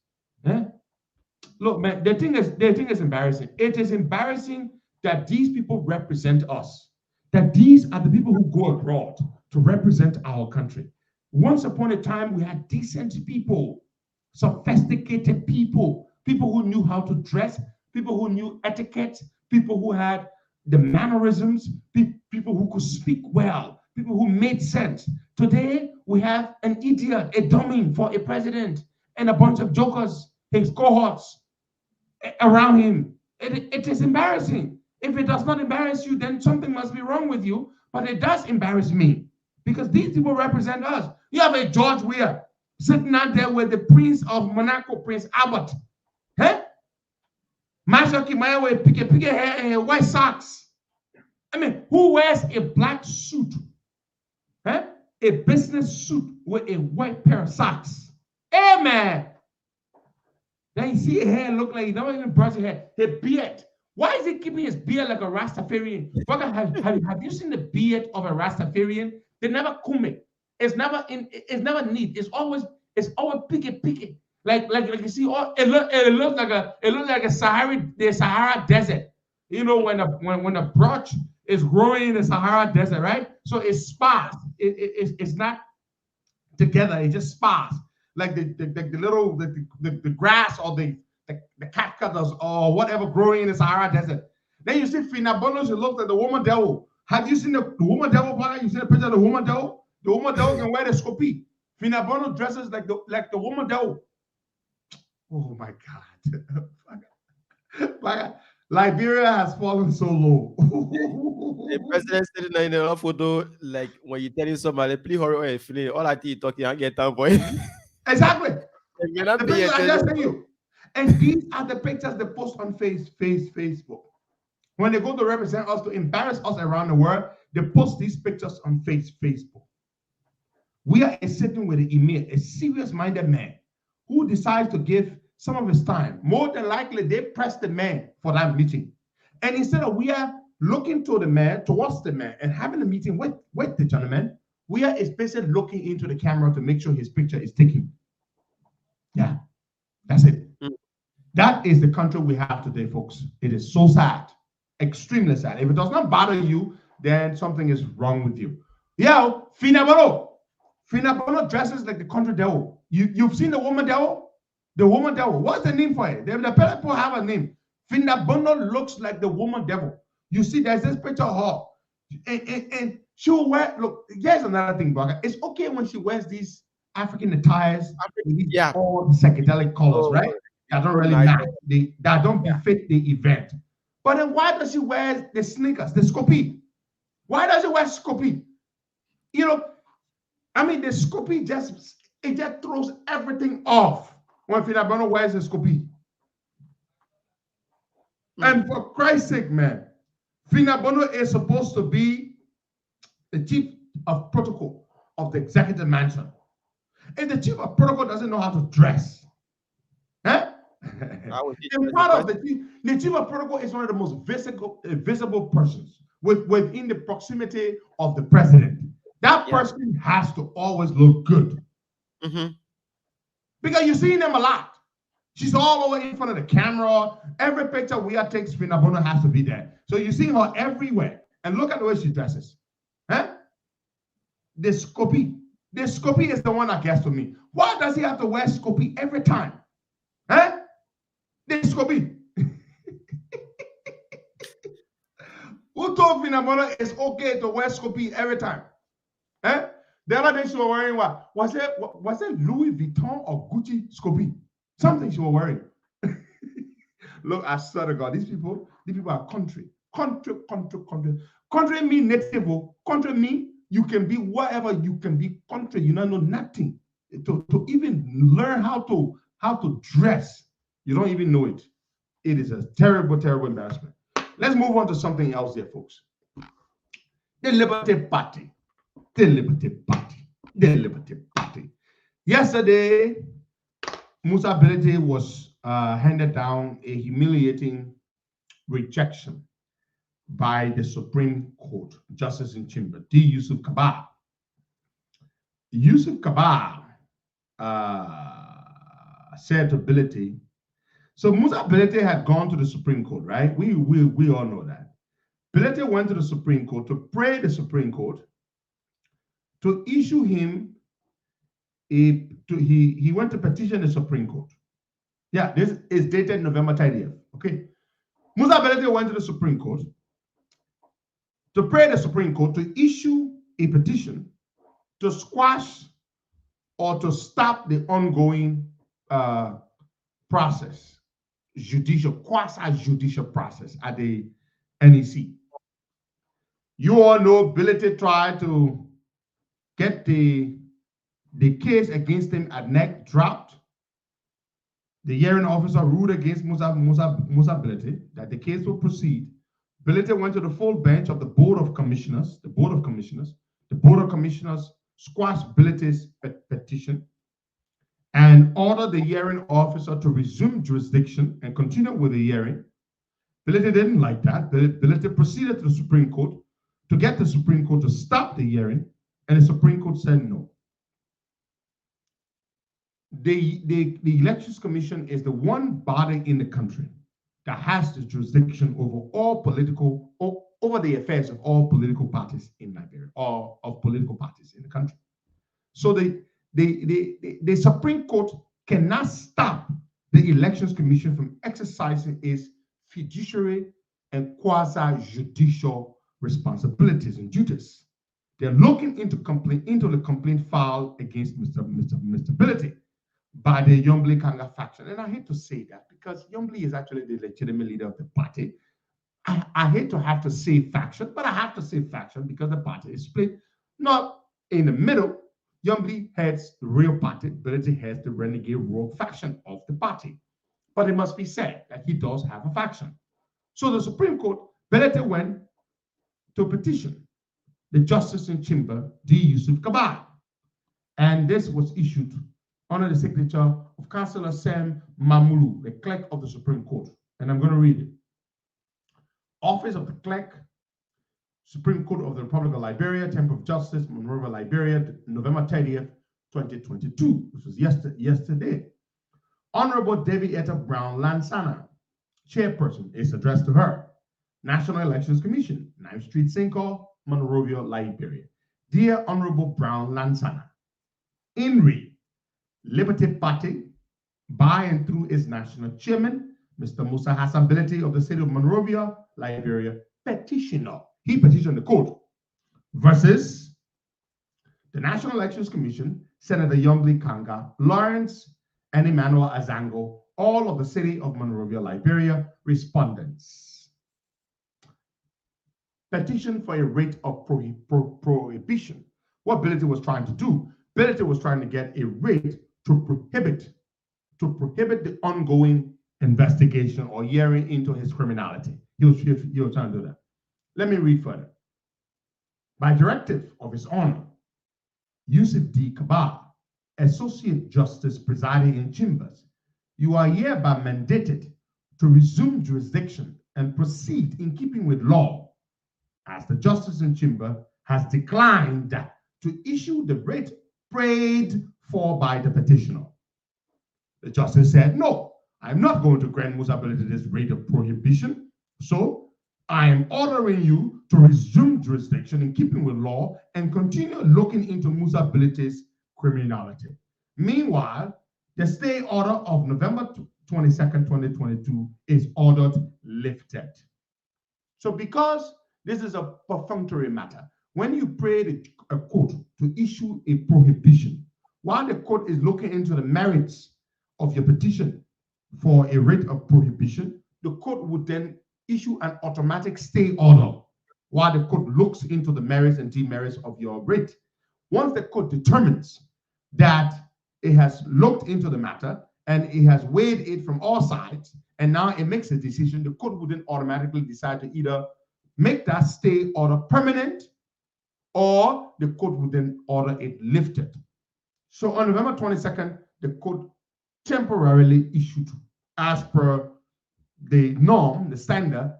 Look, man, the thing is embarrassing. It is embarrassing that these people represent us. That these are the people who go abroad to represent our country. Once upon a time, we had decent people, sophisticated people, people who knew how to dress, people who knew etiquette, people who had the mannerisms, people who could speak well, people who made sense. Today, we have an idiot, a dummy for a president, and a bunch of jokers, his cohorts around him. It is embarrassing. If it does not embarrass you, then something must be wrong with you. But it does embarrass me because these people represent us. You have a George Weir sitting out there with the Prince of Monaco, Prince Albert. Master Kimaya wear pick hair and white socks. I mean, who wears a black suit? Huh? A business suit with a white pair of socks. Hey man. Then you see his hair look like he never even brushed his hair. The beard. Why is he keeping his beard like a Rastafarian? Have you seen the beard of a Rastafarian? They never comb it. It's never neat. It's always picky. Like you see, it looks like a Sahara desert. You know, when the brush is growing in the Sahara desert, right? So it's sparse. It's not together. It's just sparse, like the grass or the cactus or whatever growing in the Sahara desert. Then you see Finabono. She looks like the woman devil. Have you seen the woman devil? You see the picture of the woman devil? The woman devil can wear the scoopy. Finabono dresses like the woman devil. Oh my God. Liberia has fallen so low. The president sitting in a photo, like when you tell him somebody, please hurry up, all I think talking, I get time, boy. Exactly. The pictures I just sent you. And these are the pictures they post on Facebook. When they go to represent us, to embarrass us around the world, they post these pictures on Facebook. We are sitting with the emir, a serious-minded man who decides to give some of his time. More than likely, they press the man for that meeting. And instead of we are looking towards the man, and having a meeting with the gentleman, we are especially looking into the camera to make sure his picture is taken. Yeah, that's it. That is the country we have today, folks. It is so sad, extremely sad. If it does not bother you, then something is wrong with you. Yeah, Finabono dresses like the country devil. You've seen the woman devil? The woman devil. What's the name for it? The people have a name. Finabono looks like the woman devil. You see, there's this picture of her. And she will wear, look, here's another thing, Baka. It's okay when she wears these African attires with these all psychedelic colors, right? That don't really match. That don't befit the event. But then why does she wear the sneakers, the Scoopy? Why does she wear Scoopy? You know, I mean, the Scoopy just throws everything off when Finabono wears the Scoopy. And for Christ's sake, man, Finabono is supposed to be the chief of protocol of the executive mansion. And the chief of protocol doesn't know how to dress. Huh? And part of the chief of protocol is one of the most visible persons within the proximity of the president. That person has to always look good. Because you're seeing them a lot. She's all over in front of the camera. Every picture we are taking, Finabono has to be there. So you see her everywhere. And look at the way she dresses. Huh? The Scoopy. The Scoopy is the one that gets to me. Why does he have to wear Scoopy every time? Huh? The Scoopy. Who told Finabono it's okay to wear Scoopy every time? Huh? The other day she was wearing what? Was it Louis Vuitton or Gucci Scoopy? Something she was wearing. Look, I swear to God, these people are country. Country mean native. Country mean you can be whatever you can be. Country, you don't know nothing. To even learn how to dress, you don't even know it. It is a terrible, terrible embarrassment. Let's move on to something else here, folks. The Liberty Party. The Liberty Party. The Liberty Party. Yesterday, Musa Belete was handed down a humiliating rejection by the Supreme Court, Justice in Chamber, D. Yusuf Kabah. Yusuf Kabah said to Belete, so Musa Belete had gone to the Supreme Court, right? We all know that. Belete went to the Supreme Court to pray the Supreme Court to issue him he went to petition the Supreme Court. Yeah, this is dated November 30th. Okay. Musa Belete went to the Supreme Court to pray the Supreme Court to issue a petition to squash or to stop the ongoing process, quasi-judicial process at the NEC. You all know Belete tried to get the case against him at NEC dropped. The hearing officer ruled against Musa Bility that the case will proceed. Bility went to the full bench of the Board of Commissioners. The Board of Commissioners squashed Bility's petition and ordered the hearing officer to resume jurisdiction and continue with the hearing. Bility didn't like that. Bility proceeded to the Supreme Court to get the Supreme Court to stop the hearing, and the Supreme Court said no. The Elections Commission is the one body in the country that has the jurisdiction over the affairs of all political parties in Liberia, or of political parties in the country. So the Supreme Court cannot stop the Elections Commission from exercising its fiduciary and quasi-judicial responsibilities and duties. They're looking into the complaint filed against Mr. Bility by the Yombli Kanga faction. And I hate to say that because Yombli is actually the legitimate leader of the party. I hate to have to say faction, but I have to say faction because the party is split, not in the middle. Yombli heads the real party, Bility heads the renegade rogue faction of the party. But it must be said that he does have a faction. So the Supreme Court, Bility went to petition the Justice in Chamber, D. Yusuf Kabal. And this was issued under the signature of Councillor Sam Mamulu, the clerk of the Supreme Court. And I'm going to read it. Office of the Clerk, Supreme Court of the Republic of Liberia, Temple of Justice, Monrovia, Liberia, November 30th, 2022, which was yesterday. Honorable Debbie Etta Brown Lansana, chairperson, is addressed to her. National Elections Commission, 9th Street, Cinco, Monrovia, Liberia. Dear Honorable Brown Lansana, INRI, Liberty Party, by and through its national chairman, Mr. Musa Hassan Bility of the city of Monrovia, Liberia, petitioner. He petitioned the court versus the National Elections Commission, Senator Yombli Kanga, Lawrence, and Emmanuel Azango, all of the city of Monrovia, Liberia, respondents. Petition for a rate of prohibition. What Bility was trying to do, Bility was trying to get a rate to prohibit the ongoing investigation or hearing into his criminality. He was trying to do that. Let me read further. By directive of His Honor, Yusuf D. Kabal, Associate Justice presiding in Chambers, you are hereby mandated to resume jurisdiction and proceed in keeping with law, as the Justice in Chamber has declined to issue the writ prayed for by the petitioner. The Justice said, no, I'm not going to grant Musa Bility this rate of prohibition, so I am ordering you to resume jurisdiction in keeping with law and continue looking into Musa Bility's criminality. Meanwhile, the stay order of November 22nd, 2022 is ordered lifted. So because this is a perfunctory matter, when you pray a court to issue a prohibition, while the court is looking into the merits of your petition for a writ of prohibition, the court would then issue an automatic stay order while the court looks into the merits and demerits of your writ. Once the court determines that it has looked into the matter and it has weighed it from all sides, and now it makes a decision, the court would then automatically decide to either make that stay order permanent or the court would then order it lifted. So on November 22nd, the court temporarily issued, as per the norm, the standard,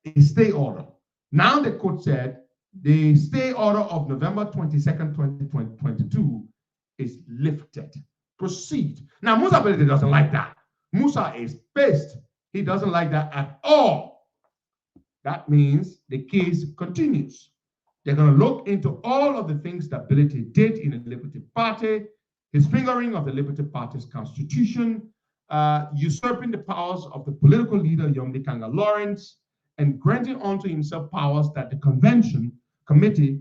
a stay order. Now the court said the stay order of November 22nd, 2022 is lifted. Proceed. Now Musa Bility doesn't like that. Musa is pissed. He doesn't like that at all. That means the case continues. They're going to look into all of the things that Bility did in the Liberty Party, his fingering of the Liberty Party's constitution, usurping the powers of the political leader, Yombli Kanga Lawrence, and granting unto himself powers that the convention committee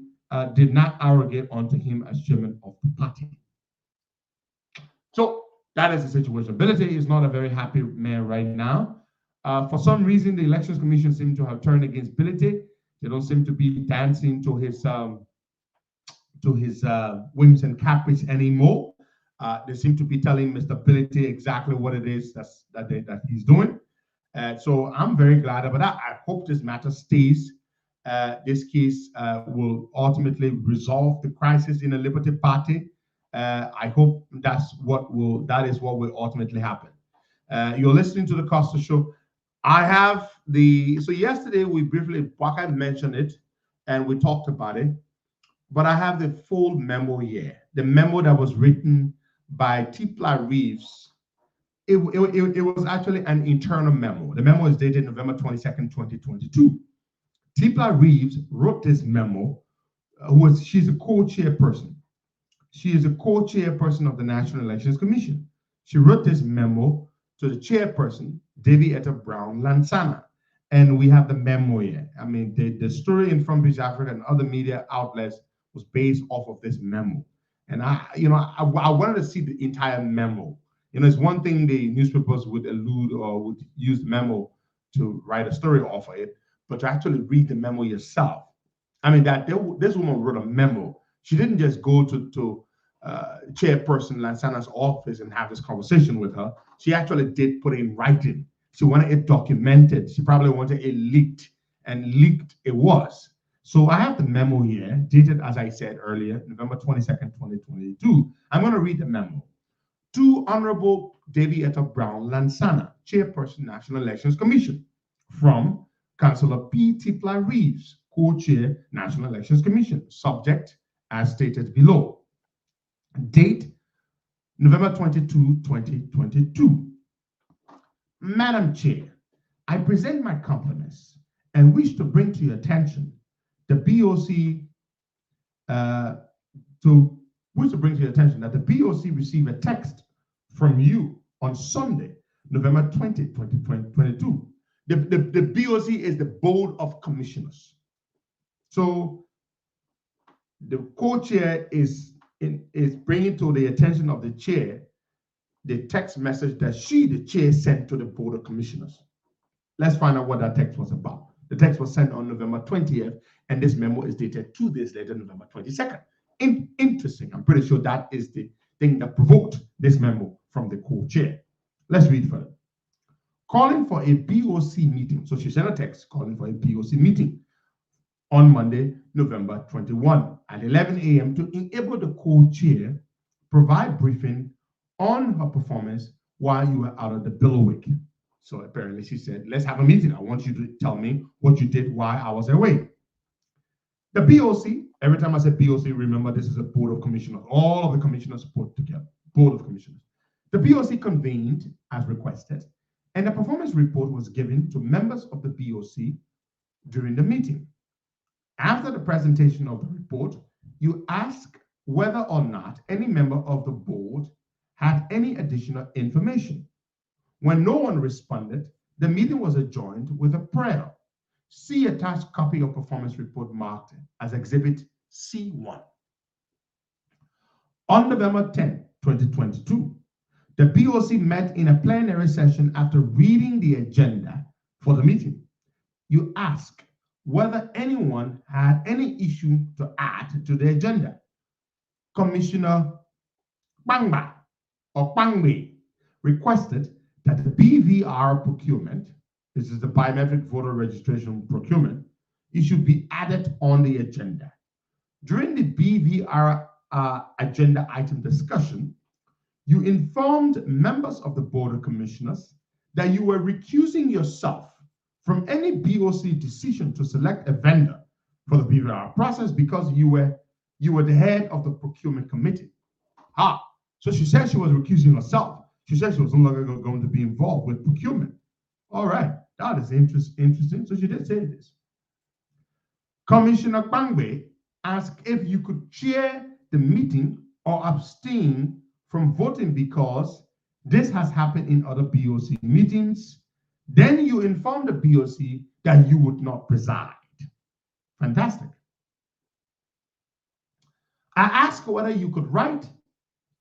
did not arrogate unto him as chairman of the party. So that is the situation. Bility is not a very happy man right now. For some reason, the Elections Commission seems to have turned against Bility. They don't seem to be dancing to his whims and caprice anymore. They seem to be telling Mr. Ability exactly what it is that he's doing. So I'm very glad about that. I hope this matter stays. This case will ultimately resolve the crisis in the Liberty Party. I hope that is what will ultimately happen. You're listening to the Costa Show. So yesterday we briefly, Waka mentioned it and we talked about it, but I have the full memo here. The memo that was written by Tipla Reeves. It was actually an internal memo. The memo is dated November 22nd, 2022. Tipla Reeves wrote this memo. She's a co-chairperson. She is a co-chairperson of the National Elections Commission. She wrote this memo to the chairperson, Davy Etta Brown Lansana. And we have the memo here. I mean, the story in Front Page Africa and other media outlets was based off of this memo. And I wanted to see the entire memo. It's one thing the newspapers would allude or would use the memo to write a story off of it, but to actually read the memo yourself. I mean, this woman wrote a memo. She didn't just go to Chairperson Lansana's office and have this conversation with her. She actually did put it in writing. She wanted it documented. She probably wanted it leaked, and leaked it was. So I have the memo here, dated, as I said earlier, November 22nd, 2022. I'm going to read the memo. To Honorable Davy Etta Brown Lansana, Chairperson, National Elections Commission, from Councillor P. Tipla Reeves, Co-Chair, National Elections Commission, subject as stated below. Date, November 22, 2022. Madam Chair, I present my compliments and wish to bring to your attention the BOC, that the BOC received a text from you on Sunday, November 20, 2022. The BOC is the Board of Commissioners. So the co-chair is bringing to the attention of the chair the text message that the chair, sent to the Board of Commissioners. Let's find out what that text was about. The text was sent on November 20th, and this memo is dated 2 days later, November 22nd. Interesting. I'm pretty sure that is the thing that provoked this memo from the co-chair. Let's read further. Calling for a BOC meeting. So she sent a text calling for a BOC meeting on Monday, November 21 at 11 a.m. to enable the co-chair provide briefing on her performance while you were out of the Billowwick. So apparently she said, let's have a meeting. I want you to tell me what you did while I was away. The BOC, every time I say BOC, remember this is a Board of Commissioners. All of the commissioners put together, Board of Commissioners. The BOC convened as requested, and a performance report was given to members of the BOC during the meeting. After the presentation of the report, you ask whether or not any member of the board had any additional information. When no one responded, the meeting was adjourned with a prayer. See attached copy of performance report marked as Exhibit C1. On November 10, 2022, the BOC met in a plenary session after reading the agenda for the meeting. You ask whether anyone had any issue to add to the agenda. Commissioner Bangba or Bangwe requested that the BVR procurement, this is the biometric voter registration procurement, it should be added on the agenda. During the BVR agenda item discussion, you informed members of the Board of Commissioners that you were recusing yourself from any BOC decision to select a vendor for the BVR process because you were the head of the procurement committee. So she said she was recusing herself. She said she was no longer going to be involved with procurement. All right, that is interesting. So she did say this. Commissioner Bangwe asked if you could chair the meeting or abstain from voting because this has happened in other BOC meetings. Then you inform the BOC that you would not preside. Fantastic. I asked whether you could write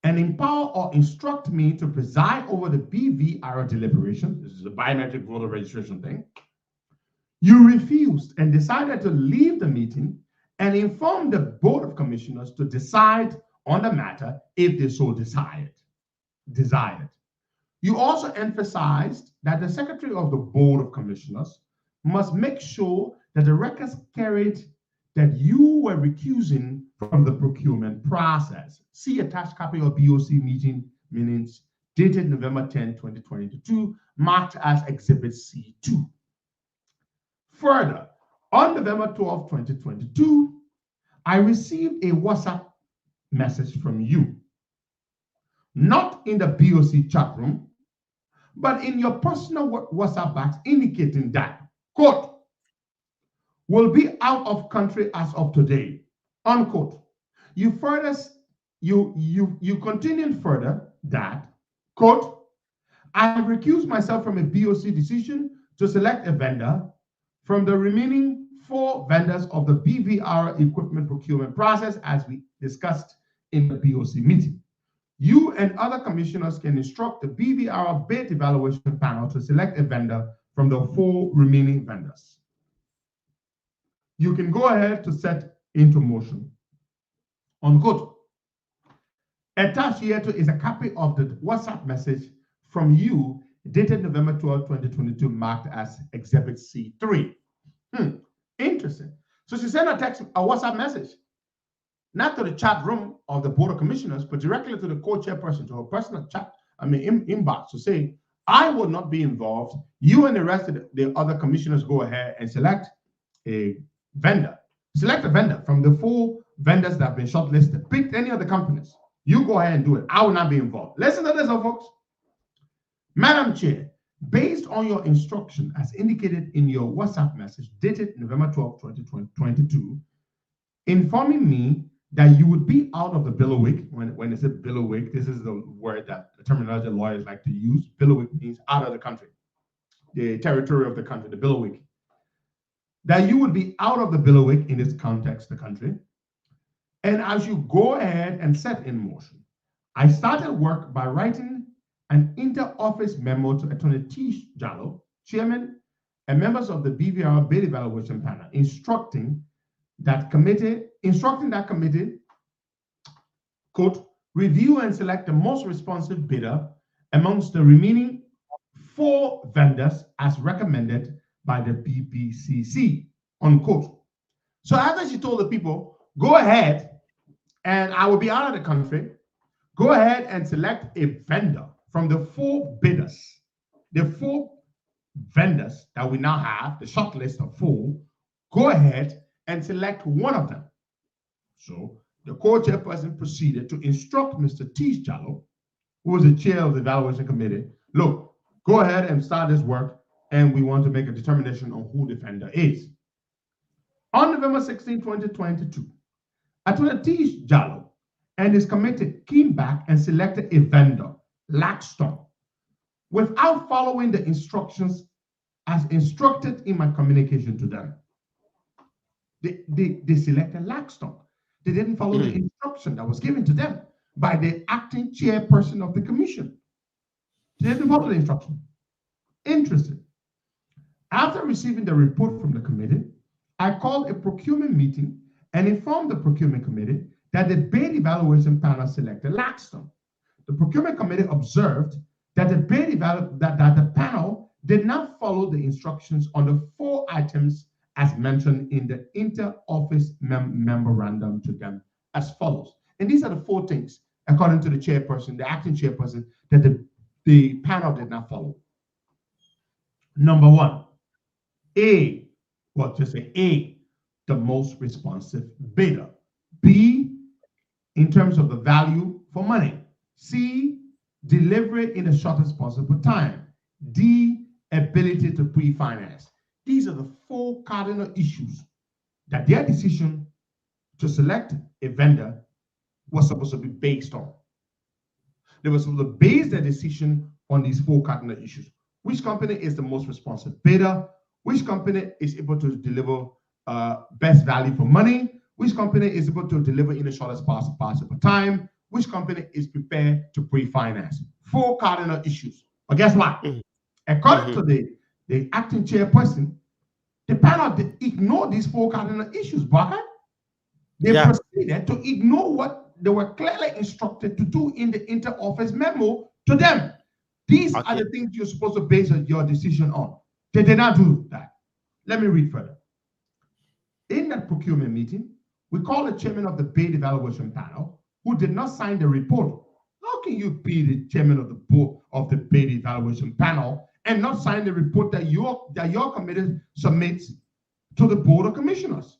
and empower or instruct me to preside over the BVR deliberation. This is a biometric voter registration thing. You refused and decided to leave the meeting and inform the Board of Commissioners to decide on the matter if they so desired. You also emphasized that the Secretary of the Board of Commissioners must make sure that the records carried that you were recusing from the procurement process. See attached copy of BOC meeting minutes dated November 10, 2022, marked as Exhibit C2. Further, on November 12, 2022, I received a WhatsApp message from you, not in the BOC chat room, but in your personal WhatsApp box, indicating that, quote, will be out of country as of today, unquote. You continued further that, quote, I have recused myself from a BOC decision to select a vendor from the remaining 4 vendors of the BVR equipment procurement process as we discussed in the BOC meeting. You and other commissioners can instruct the BVR bid evaluation panel to select a vendor from the 4 remaining vendors. You can go ahead to set into motion, unquote. Attached here to is a copy of the WhatsApp message from you dated November 12, 2022, marked as Exhibit C3. Interesting. So she sent a WhatsApp message, not to the chat room of the Board of Commissioners, but directly to the co-chairperson, to her personal inbox, to say, I will not be involved. You and the rest of the other commissioners go ahead and select a vendor. Select a vendor from the 4 vendors that have been shortlisted. Pick any of the companies. You go ahead and do it. I will not be involved. Listen to this, folks. Madam Chair, based on your instruction as indicated in your WhatsApp message dated November 12, 2022, informing me that you would be out of the bailiwick. When they say bailiwick, this is the word that the terminology lawyers like to use. Bailiwick means out of the country, the territory of the country, the bailiwick. That you would be out of the bailiwick in this context, the country. And as you go ahead and set in motion, I started work by writing an inter-office memo to Attorney T. Jallo, Chairman, and members of the BVR bid evaluation panel, instructing that committee, quote, review and select the most responsive bidder amongst the remaining 4 vendors as recommended by the BPCC, unquote. So after she told the people, go ahead and I will be out of the country, go ahead and select a vendor from the 4 bidders, the 4 vendors that we now have, the short list of 4, go ahead and select one of them. So the co-chairperson proceeded to instruct Mr. T. Jallo, who was the chair of the evaluation committee, look, go ahead and start this work, and we want to make a determination on who the vendor is. On November 16, 2022, Attorney T. Jallo and his committee came back and selected a vendor, Laxton, without following the instructions as instructed in my communication to them. They selected Laxton. They didn't follow the instruction that was given to them by the acting chairperson of the commission. They didn't follow the instruction. Interesting. After receiving the report from the committee, I called a procurement meeting and informed the procurement committee that the bid evaluation panel selected Laxton. The procurement committee observed that the panel did not follow the instructions on the 4 items as mentioned in the inter-office memorandum to them as follows. And these are the 4 things, according to the chairperson, the acting chairperson, that the panel did not follow. Number 1, A, the most responsive bidder. B, in terms of the value for money. C, delivery in the shortest possible time. D, ability to pre-finance. These are the 4 cardinal issues that their decision to select a vendor was supposed to be based on. They were supposed to base their decision on these 4 cardinal issues. Which company is the most responsive bidder? Which company is able to deliver best value for money? Which company is able to deliver in the shortest possible time? Which company is prepared to pre-finance? 4 cardinal issues. But guess what? According to the acting chairperson, the panel did ignore these 4 cardinal issues, Baka. They proceeded to ignore what they were clearly instructed to do in the inter-office memo to them. These are the things you're supposed to base your decision on. They did not do that. Let me read further. In that procurement meeting, we called the chairman of the bid evaluation panel, who did not sign the report. How can you be the chairman of the board of the bid evaluation panel and not sign the report that your committee submits to the board of commissioners?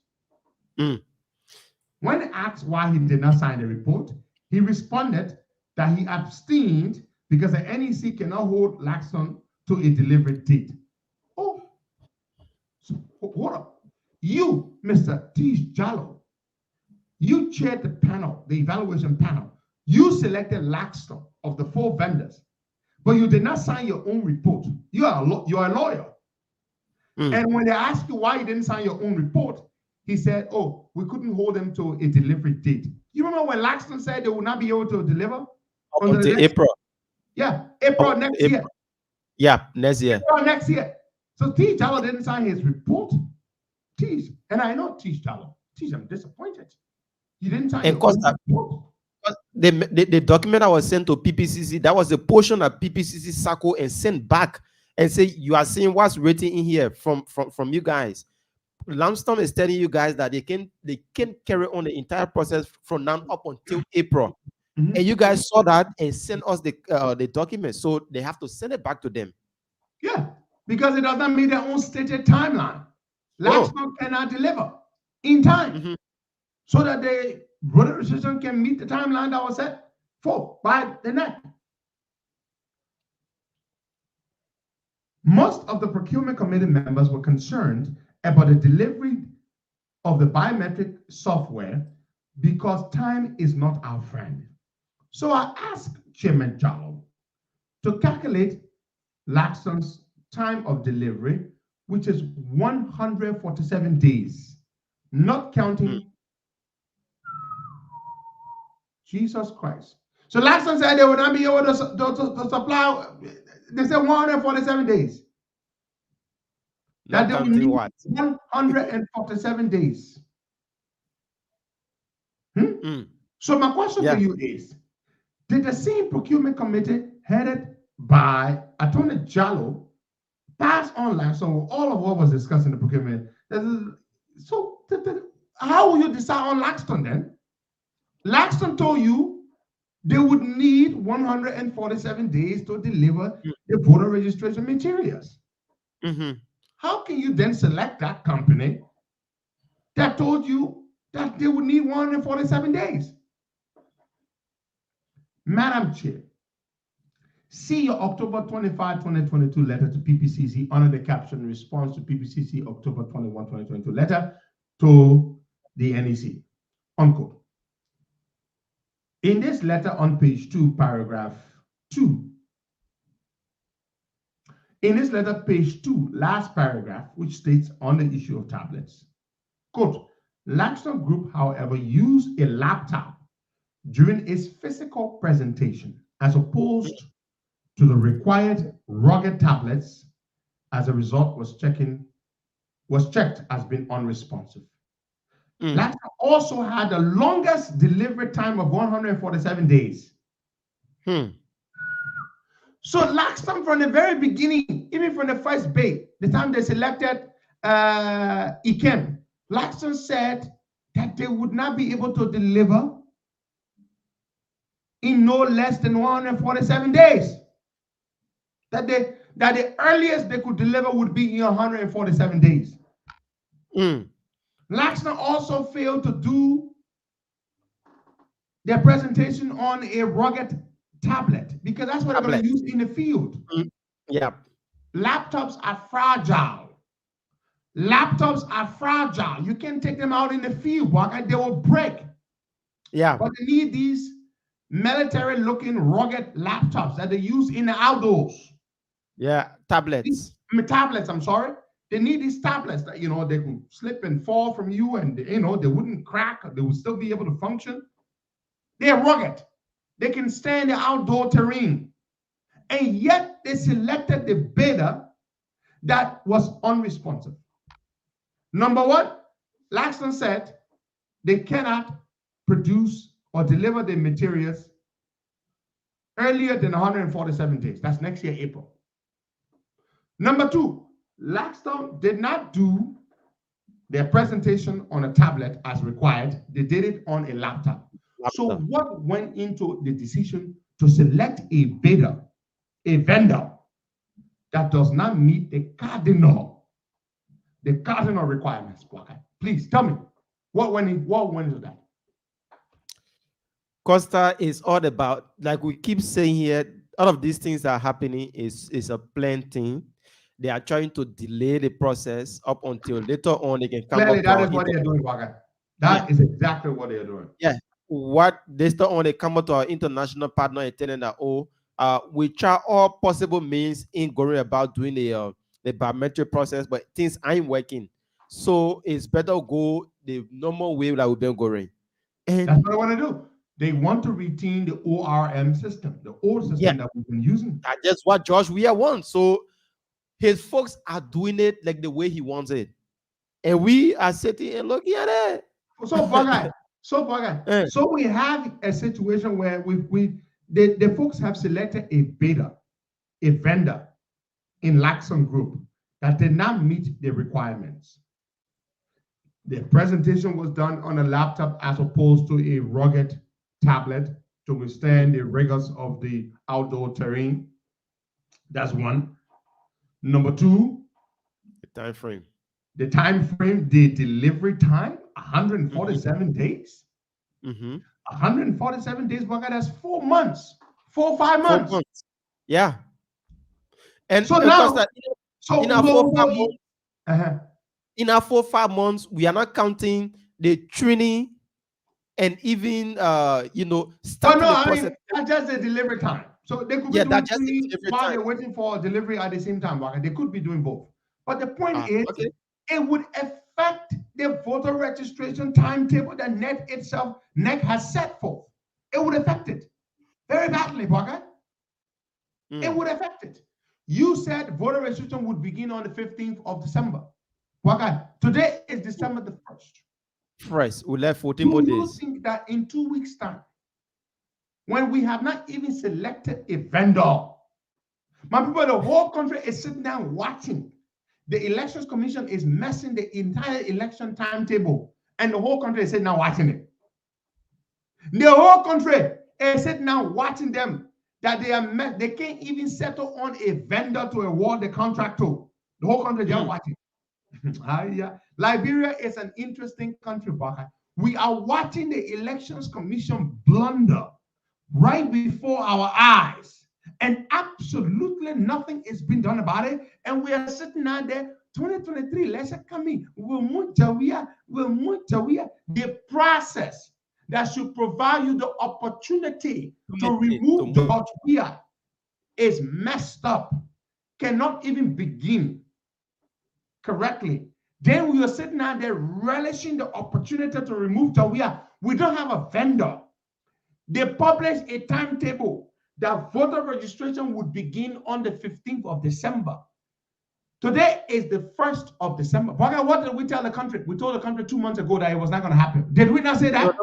When asked why he did not sign the report, he responded that he abstained because the NEC cannot hold Laxton to a delivery date. Oh, so hold up. You, Mr. T. Jallo, you chaired the panel, the evaluation panel. You selected Laxton of the 4 vendors, but you did not sign your own report. You are a lawyer. And when they asked you why you didn't sign your own report, he said, oh, we couldn't hold them to a delivery date. You remember when Laxton said they would not be able to deliver? Until April. Yeah, April next year. Yeah, next year. April next year. So T. Jallo didn't sign his report. And I know T. Jallo. I'm disappointed. You didn't sign your own report. The document that was sent to PPCC, that was the portion that PPCC circled and sent back and say, you are seeing what's written in here from you guys. Lamston is telling you guys that they can carry on the entire process from now up until April. And you guys saw that and sent us the document. So they have to send it back to them. Yeah, because it does not meet their own stated timeline. Lamston cannot deliver in time so that the voter registration can meet the timeline that was set for by the NEC. Most of the procurement committee members were concerned about the delivery of the biometric software because time is not our friend. So I asked Chairman Jallo to calculate Laxton's time of delivery, which is 147 days, not counting Jesus Christ. So Laxton said they would not be able to supply, they said 147 days. That they would need 147 days. So my question for you is, did the same procurement committee headed by Attorney Jallo pass on Laxton all of what was discussed in the procurement? So how will you decide on Laxton then? Laxton told you they would need 147 days to deliver the voter registration materials. How can you then select that company that told you that they would need 147 days? Madam Chair, see your October 25, 2022 letter to PPCC under the caption response to PPCC October 21, 2022 letter to the NEC, unquote. In this letter on page 2, paragraph 2, in this letter, page 2, last paragraph, which states on the issue of tablets, quote, Laxton Group, however, used a laptop during its physical presentation as opposed to the required rugged tablets. As a result, was checked as being unresponsive. Laxton also had the longest delivery time of 147 days. So Laxton, from the very beginning, even from the first bid, the time they selected Ikem, Laxton said that they would not be able to deliver in no less than 147 days. That the earliest they could deliver would be in 147 days. Laxton also failed to do their presentation on a rugged tablet because that's what they're going to use in the field. Laptops are fragile. Laptops are fragile. You can't take them out in the field, but they will break. But they need these military-looking rugged laptops that they use in the outdoors. Tablets. Tablets, I'm sorry. They need these tablets that, they can slip and fall from you and, they wouldn't crack. They would still be able to function. They're rugged. They can stand the outdoor terrain. And yet they selected the bidder that was unresponsive. Number one, Laxton said they cannot produce or deliver the materials earlier than 147 days. That's next year, April. Number two, Laxton did not do their presentation on a tablet as required. They did it on a laptop. So what went into the decision to select a bidder, a vendor that does not meet the cardinal requirements? Please tell me what went into that. Costa is all about, like we keep saying here, all of these things that are happening is a planned thing. They are trying to delay the process up until later on they can come Clearly, up. that is what they're doing, That is exactly what they're doing. Yeah. What later on they come up to our international partner and telling that, we try all possible means in going about doing the biometric process, but things ain't working. So it's better go the normal way that we've been going. And that's what I want to do. They want to retain the ORM system, the old system that we've been using. That's what Josh Weir wants. So his folks are doing it like the way he wants it. And we are sitting and looking at it. So we have a situation where the folks have selected a bidder, a vendor in Laxon Group that did not meet the requirements. The presentation was done on a laptop as opposed to a rugged tablet to withstand the rigors of the outdoor terrain. That's one. Number two, the time frame. The time frame, the delivery time, 147 days. 147 days, that's 4 months. 4 or 5 months. 4 months. Yeah. And so now, in our 4 or 5 months, we are not counting the training and even starting the process. That's just the delivery time. So they could be doing training while they're waiting for delivery at the same time. They could be doing both. But the point is, it would affect the voter registration timetable that NEC has set forth. It would affect it very badly, It would affect it. You said voter registration would begin on the 15th of December. Today is December the 1st. We left 14 more days. Do you think that in 2 weeks' time, when we have not even selected a vendor, my people, the whole country is sitting down watching. The Elections Commission is messing the entire election timetable, and the whole country is sitting now watching it. The whole country is sitting now watching them, that they can't even settle on a vendor to award the contract to. The whole country is just watching. Liberia is an interesting country, We are watching the Elections Commission blunder right before our eyes. And absolutely nothing is being done about it. And we are sitting out there, 2023, let's come in. The process that should provide you the opportunity to remove George Weah is messed up. Cannot even begin correctly. Then we are sitting out there relishing the opportunity to remove Jawia. We don't have a vendor. They published a timetable that voter registration would begin on the 15th of December. Today is the 1st of December. What did we tell the country? We told the country 2 months ago that it was not going to happen. Did we not say that?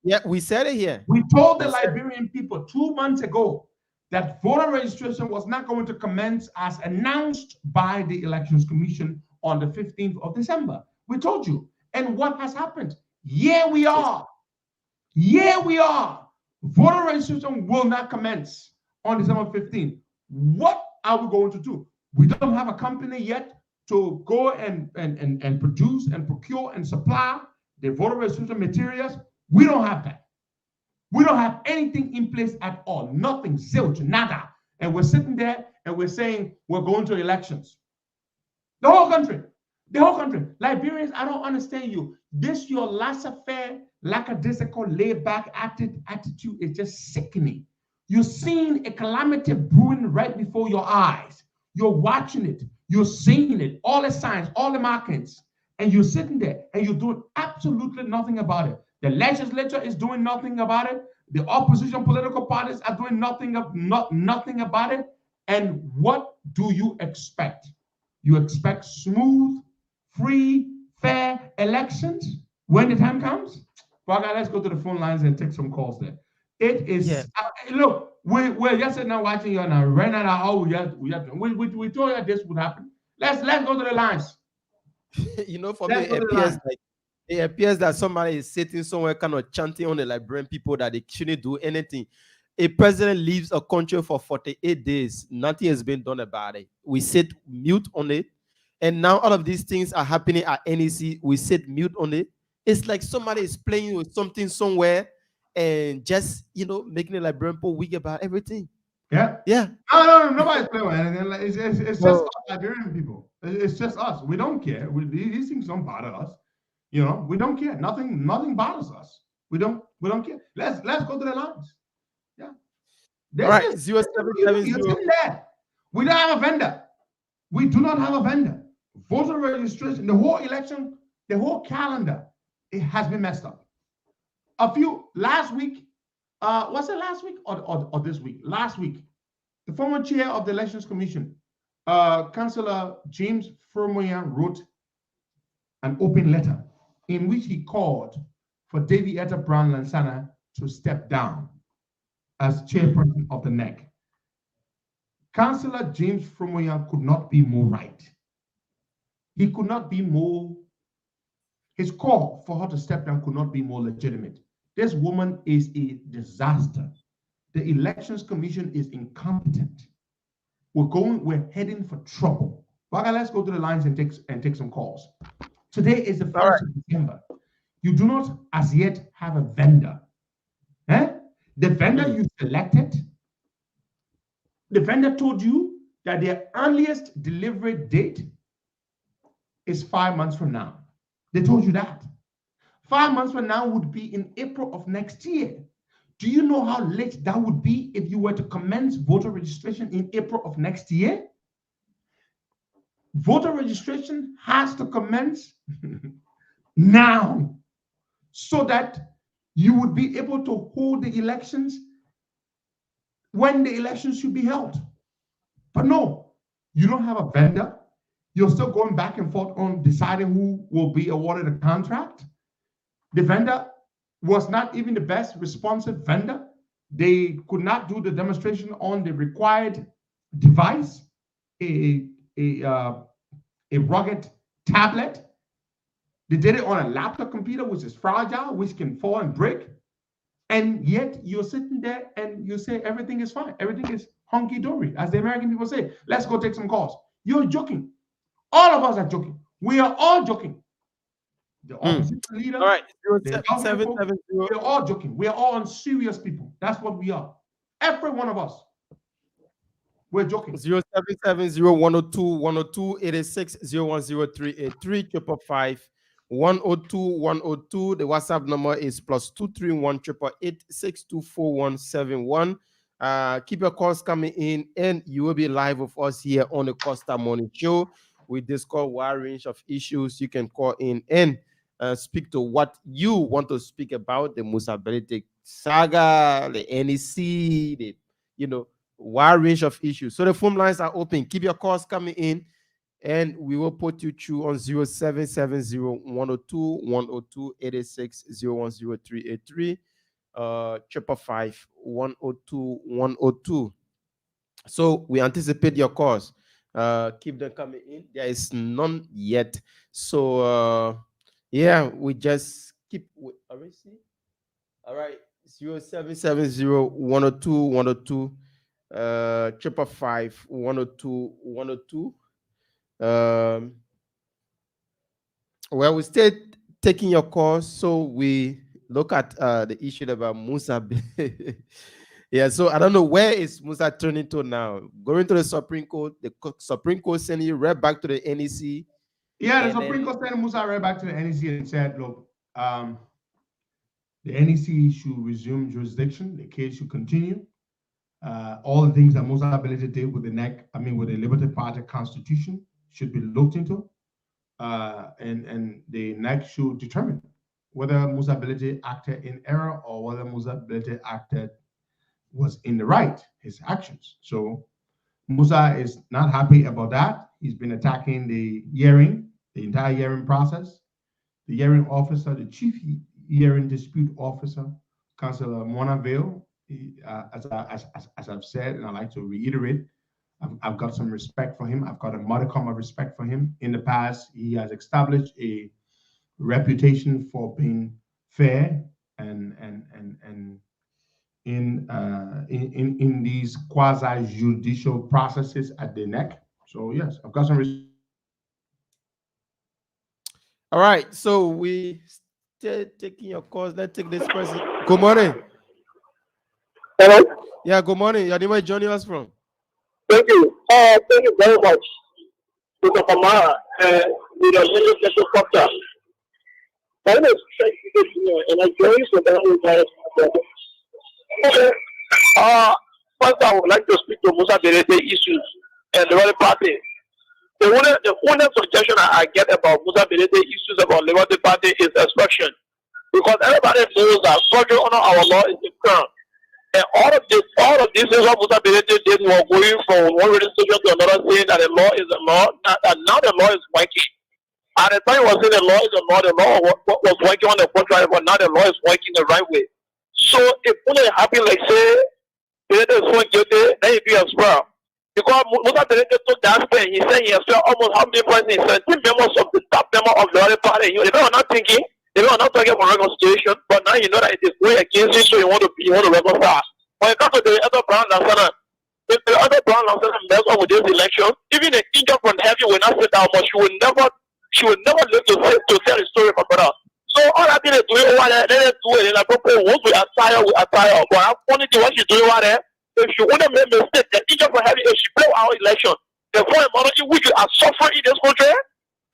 Yeah, we said it here. We told the Liberian people 2 months ago that voter registration was not going to commence as announced by the Elections Commission on the 15th of December. We told you. And what has happened? Here we are. Voter registration will not commence on December 15th. What are we going to do? We don't have a company yet to go and produce and procure and supply the voter registration materials. We don't have that. We don't have anything in place at all. Nothing, zilch, nada. And we're sitting there and we're saying we're going to elections. The whole country. Liberians, I don't understand you. This your laissez-faire, lackadaisical, laid-back attitude is just sickening. You're seeing a calamity brewing right before your eyes. You're watching it. You're seeing it. All the signs, all the markings. And you're sitting there and you're doing absolutely nothing about it. The legislature is doing nothing about it. The opposition political parties are doing nothing about it. And what do you expect? You expect smooth, free, fair elections when the time comes? Baga, let's go to the phone lines and take some calls there. It is, Yeah. Look, we're just sitting now watching you now. Right now, oh, we told you this would happen. Let's go to the lines. You know, for Let's me, go to the lines. it appears that somebody is sitting somewhere kind of chanting on the Liberian people that they shouldn't do anything. A president leaves a country for 48 days. Nothing has been done about it. We sit mute on it. And now all of these things are happening at NEC. We sit mute on it. It's like somebody is playing with something somewhere and just, you know, making the Liberian people weak about everything. Yeah. Yeah. No, nobody's playing with anything. It's just us Liberian people. It's just us. We don't care. These things don't bother us. You know, we don't care. Nothing bothers us. We don't care. Let's go to the lines. Yeah. All right. 0770. We don't have a vendor. We do not have a vendor. Voter registration, the whole election, the whole calendar, it has been messed up. Last week, was it last week or this week? Last week, the former chair of the Elections Commission, Councillor James Furmoya, wrote an open letter in which he called for Davy Etta Brown Lansana to step down as chairperson of the NEC. Councillor James Furmoya could not be more right. He could not be more, his call for her to step down could not be more legitimate. This woman is a disaster. The Elections Commission is incompetent. We're heading for trouble. Baga, let's go to the lines and take some calls. Today is the 1st of December. You do not as yet have a vendor. The vendor you selected, the vendor told you that their earliest delivery date is 5 months from now. They told you that. 5 months from now would be in April of next year. Do you know how late that would be if you were to commence voter registration in April of next year? Voter registration has to commence now so that you would be able to hold the elections when the elections should be held. But no, you don't have a vendor. You're still going back and forth on deciding who will be awarded a contract. The vendor was not even the best responsive vendor. They could not do the demonstration on the required device, a rugged tablet. They did it on a laptop computer, which is fragile, which can fall and break. And yet you're sitting there and you say everything is fine. Everything is hunky-dory, as the American people say. Let's go take some calls. You're joking. All of us are joking. We are all joking. The opposition leader, all right, the folks, we're all joking. We're all unserious people. That's what we are. Every one of us. We're joking. 0770 102 102 86 010 555 102 102. The WhatsApp number is +231 888 624171. Keep your calls coming in, and you will be live with us here on the Costa Morning Show. We discuss a wide range of issues. You can call in and speak to what you want to speak about, the Musa Belete saga, the NEC, the wide range of issues. So the phone lines are open. Keep your calls coming in, and we will put you through on 0770 102 102 86 010 555 102 102. So we anticipate your calls. Keep them coming in. There is none yet. So yeah, we just keep with all right. 0770 102 102 555 102 102. Well, we stay taking your calls, so we look at the issue about Musa. Yeah, so I don't know where is Musa turning to now. Going to the Supreme Court, the Supreme Court sending you right back to the NEC. Yeah, the Supreme Court sent Musa right back to the NEC and said, look, the NEC should resume jurisdiction. The case should continue. All the things that Musa Ability did with the NEC, with the Liberty Party Constitution, should be looked into. And the NEC should determine whether Musa Ability acted in error or whether Musa Ability was in the right, his actions. So Musa is not happy about that. He's been attacking the entire hearing process. The hearing officer, the chief hearing dispute officer, Councillor Monaville. As I've said, and I like to reiterate, I've got some respect for him. I've got a modicum of respect for him. In the past, he has established a reputation for being fair and in these quasi-judicial processes at the neck. So yes, I've got some respect. All right, so we still taking your calls. Let's take this person. Good morning. Hello. Yeah, good morning. Your name, where you joining us from? Thank you. Thank you very much, Mr. Kamara, with your little special podcast. My name is Frank, and I join you from the Okay. First, I would like to speak to Musa Berete issues and the Liberty Party. The only suggestion I get about Musa Berete issues about Liberty Party is expression. Because everybody knows that structure under our law is the crown. And all of this is what Musa Berete did was going from one radio station to another, saying that the law is the law, and now the law is working. At the time, he was saying the law is the law was working on the contrary, but now the law is working the right way. So if only happen like say, Berete is so guilty, then he be expelled. Because Musa Berete took that stand, he said he expelled almost how many persons? 17 members of the top member of the other party. They were not thinking. They were not talking about reconciliation, but now you know that it is going against you, so you want to reconcile. When it comes to the other Brown Lansana, if the other Brown Lansana mess up with this election, even an angel from heaven will not sit down, but she will never live to tell the story of her brother. So all I think is doing over there, let them do it. And I propose once we attire. But I'm only to what she's doing over there. If she want to make a mistake, the angel from heaven, if she blow our election, the foreign monarchy which we are suffering in this country,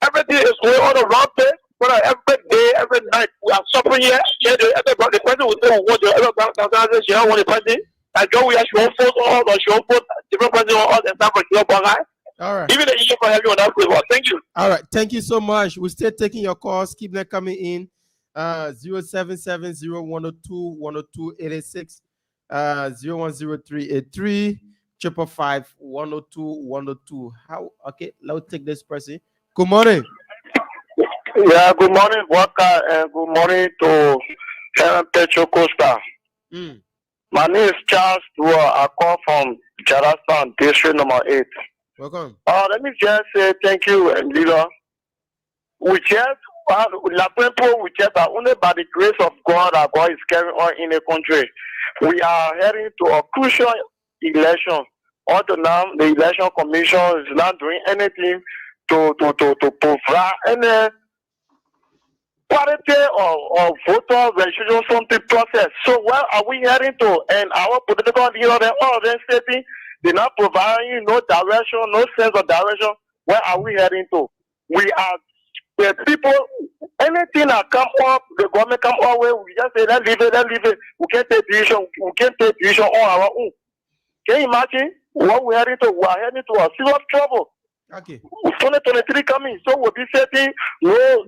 everything is going on around place. But every day, every night, we are suffering here. The president will say, what the other organization, she don't want the president. And Joe, she won't vote on us, or she won't vote different president on us, and stuff for your guy. All right. Even the issue for everyone that well. Thank you. All right. Thank you so much. We're still taking your calls. Keep them coming in. 0770-102-102-86, 010383 555-102-102. How? Okay, let's take this person. Good morning. Yeah, good morning, Waka, and good morning to Petro Costa. My name is Charles Dua. I call from Jarastan, District number 8. Welcome. Let me just say thank you, and leader. We just, we just are only by the grace of God that God is carrying on in the country. We are heading to a crucial election. Until now, the election commission is not doing anything to provide any quality of voter registration something process. So where are we heading to? And our political leaders, all of them stating they're not providing no direction, no sense of direction. Where are we heading to? We are the people, anything that come up, the government come our way, we just say, let's leave it. We can't take decision on our own. Can you imagine what we're heading to? We are heading to a serious trouble. Okay. 2023 coming, so we'll be setting the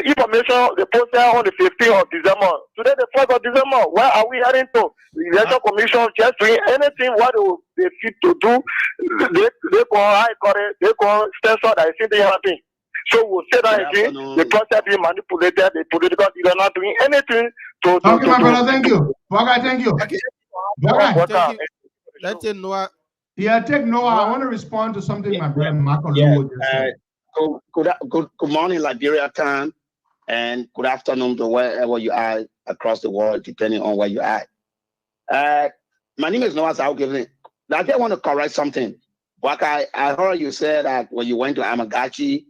information, the poster on the 15th of December. Today, the 1st of December, where are we heading to? The election commission just doing anything what they fit to do. They go censor that something happening. So we'll say that again. The process being manipulated, the political leaders not doing anything to. Okay, my brother, thank you. Bogart, thank you. Okay. Bogart. Thank you. Let's take Noah. Yeah, take Noah. I want to respond to something my brother Marco just said. Good morning, Liberia time, and good afternoon to wherever you are across the world, depending on where you are. My name is Noah Zaugivin. I just want to correct something. Like I heard you say that when you went to Amagachi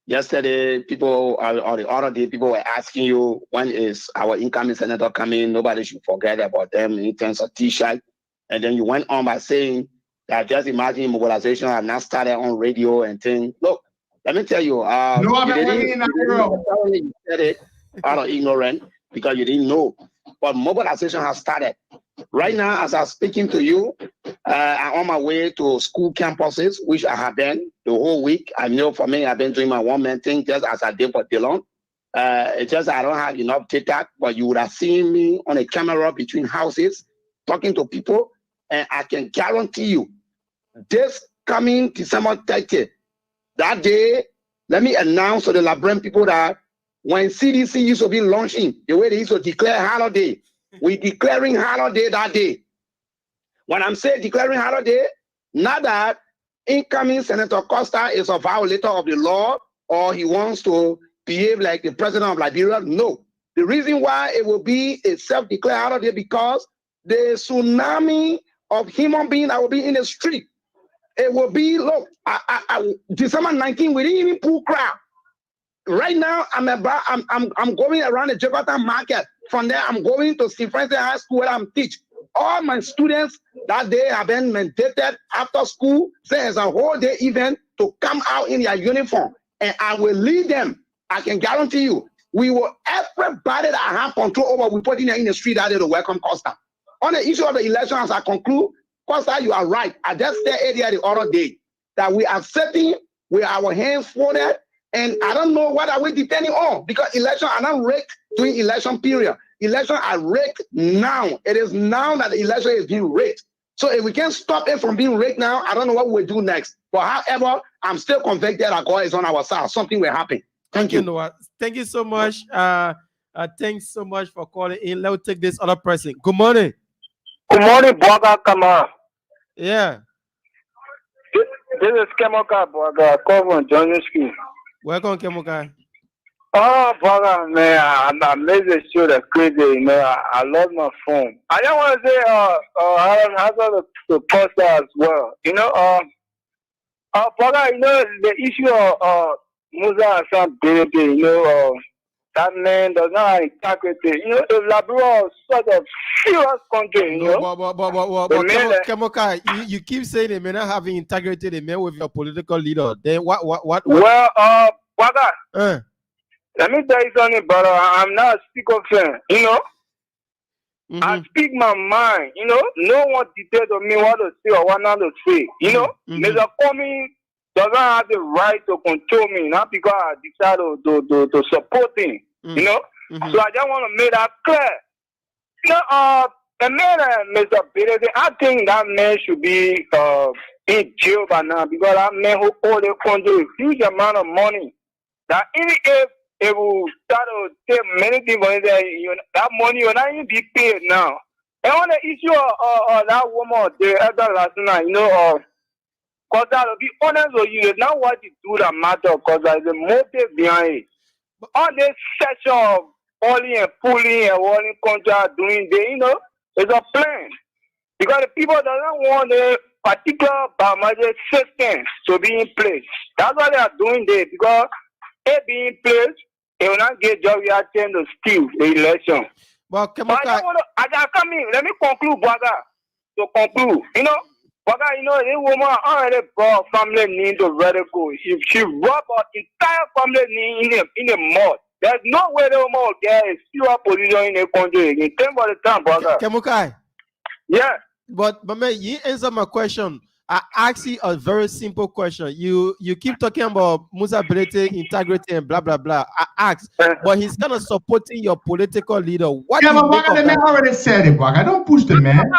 yesterday, people or the other day, people were asking you when is our incoming senator coming. Nobody should forget about them in terms of T-shirt. And then you went on by saying that just imagine mobilization have not started on radio and things. Look, let me tell you. No, I've been working in Nairobi. You said it out of ignorance because you didn't know. But mobilization has started. Right now, as I'm speaking to you, I'm on my way to school campuses, which I have been the whole week. I know for me, I've been doing my one-man thing just as I did for Dylan. It's just I don't have enough data, but you would have seen me on a camera between houses talking to people, and I can guarantee you, this coming December 30th, that day, let me announce to the Liberian people that when CDC used to be launching, the way they used to declare holiday, we declaring holiday that day. When I'm saying declaring holiday, not that incoming Senator Costa is a violator of the law or he wants to behave like the president of Liberia. No. The reason why it will be a self-declared holiday because the tsunami of human beings that will be in the street, it will be, look, December 19, we didn't even pull crowd. Right now, I'm going around the Jefferson Market. From there, I'm going to St. Francis High School where I'm teaching. All my students that day have been mandated after school, say it's a whole day event to come out in their uniform. And I will lead them. I can guarantee you, we will, everybody that have control over, we put in there in the street that day to welcome Costa. On the issue of the election, as I conclude, Costa, you are right. I just said here the other day that we are sitting with our hands folded, and I don't know what are we depending on because election are not rigged during election period. Election are rigged now. It is now that the election is being rigged. So if we can't stop it from being rigged now, I don't know what we'll do next. But however, I'm still convicted that God is on our side. Something will happen. Thank you. Noah. Thank you so much. Thanks so much for calling in. Let's take this other person. Good morning. Good morning, Bwaga Kama. Yeah. This is Kemoka Bwaga, call from Johnson School. Welcome, Kemoka. Oh, Bwaga, man, I'm amazed at you. That's crazy. You know, I love my phone. I just want to say, I saw the poster as well. You know, Bwaga, you know, the issue of Musa Hassan Benete, you know, that man does not have integrity. You know, the Liberia is such a serious country, you know. But Kemoka, you keep saying they may not have integrity, they may with your political leader. Then what? Well, Bwaga, let me tell you something, brother. I'm not a speaker fan, you know. I speak my mind, you know. No one dictates on me what to say or what not to say, you know. Mr. Comey doesn't have the right to control me, not because I decide to support him, you know. So I just want to make that clear. You know, the man, Mr. Benete, I think that man should be in jail by now because that man who owed the country a huge amount of money. That even if it will start to take many things, that money will not even be paid now. And on the issue of that woman, the other last night, you know, because to be honest with you, it's not what you do that matter, because there's a motive behind it. But on this session of pulling and walling contract doing the, you know, it's a plan. Because the people do not want the particular biometric system to be in place. That's why they are doing this, because it being in place, they will not get job reaction to steal the election. Well, but I got come in. Let me conclude, Bwaga. To conclude, you know, Bwaga, you know, this woman already brought family name to radical. She robbed her entire family name in the mud. There's no way the woman will get a serious position in the country again. Think about the time, Bwaga. Kemokai. Yeah. But man, you answer my question. I asked you a very simple question. You keep talking about Musa Benete, integrity, and blah blah blah. I asked, but he's kind of supporting your political leader. What? Yeah, but the man already said it, Bwaga. Don't push the man.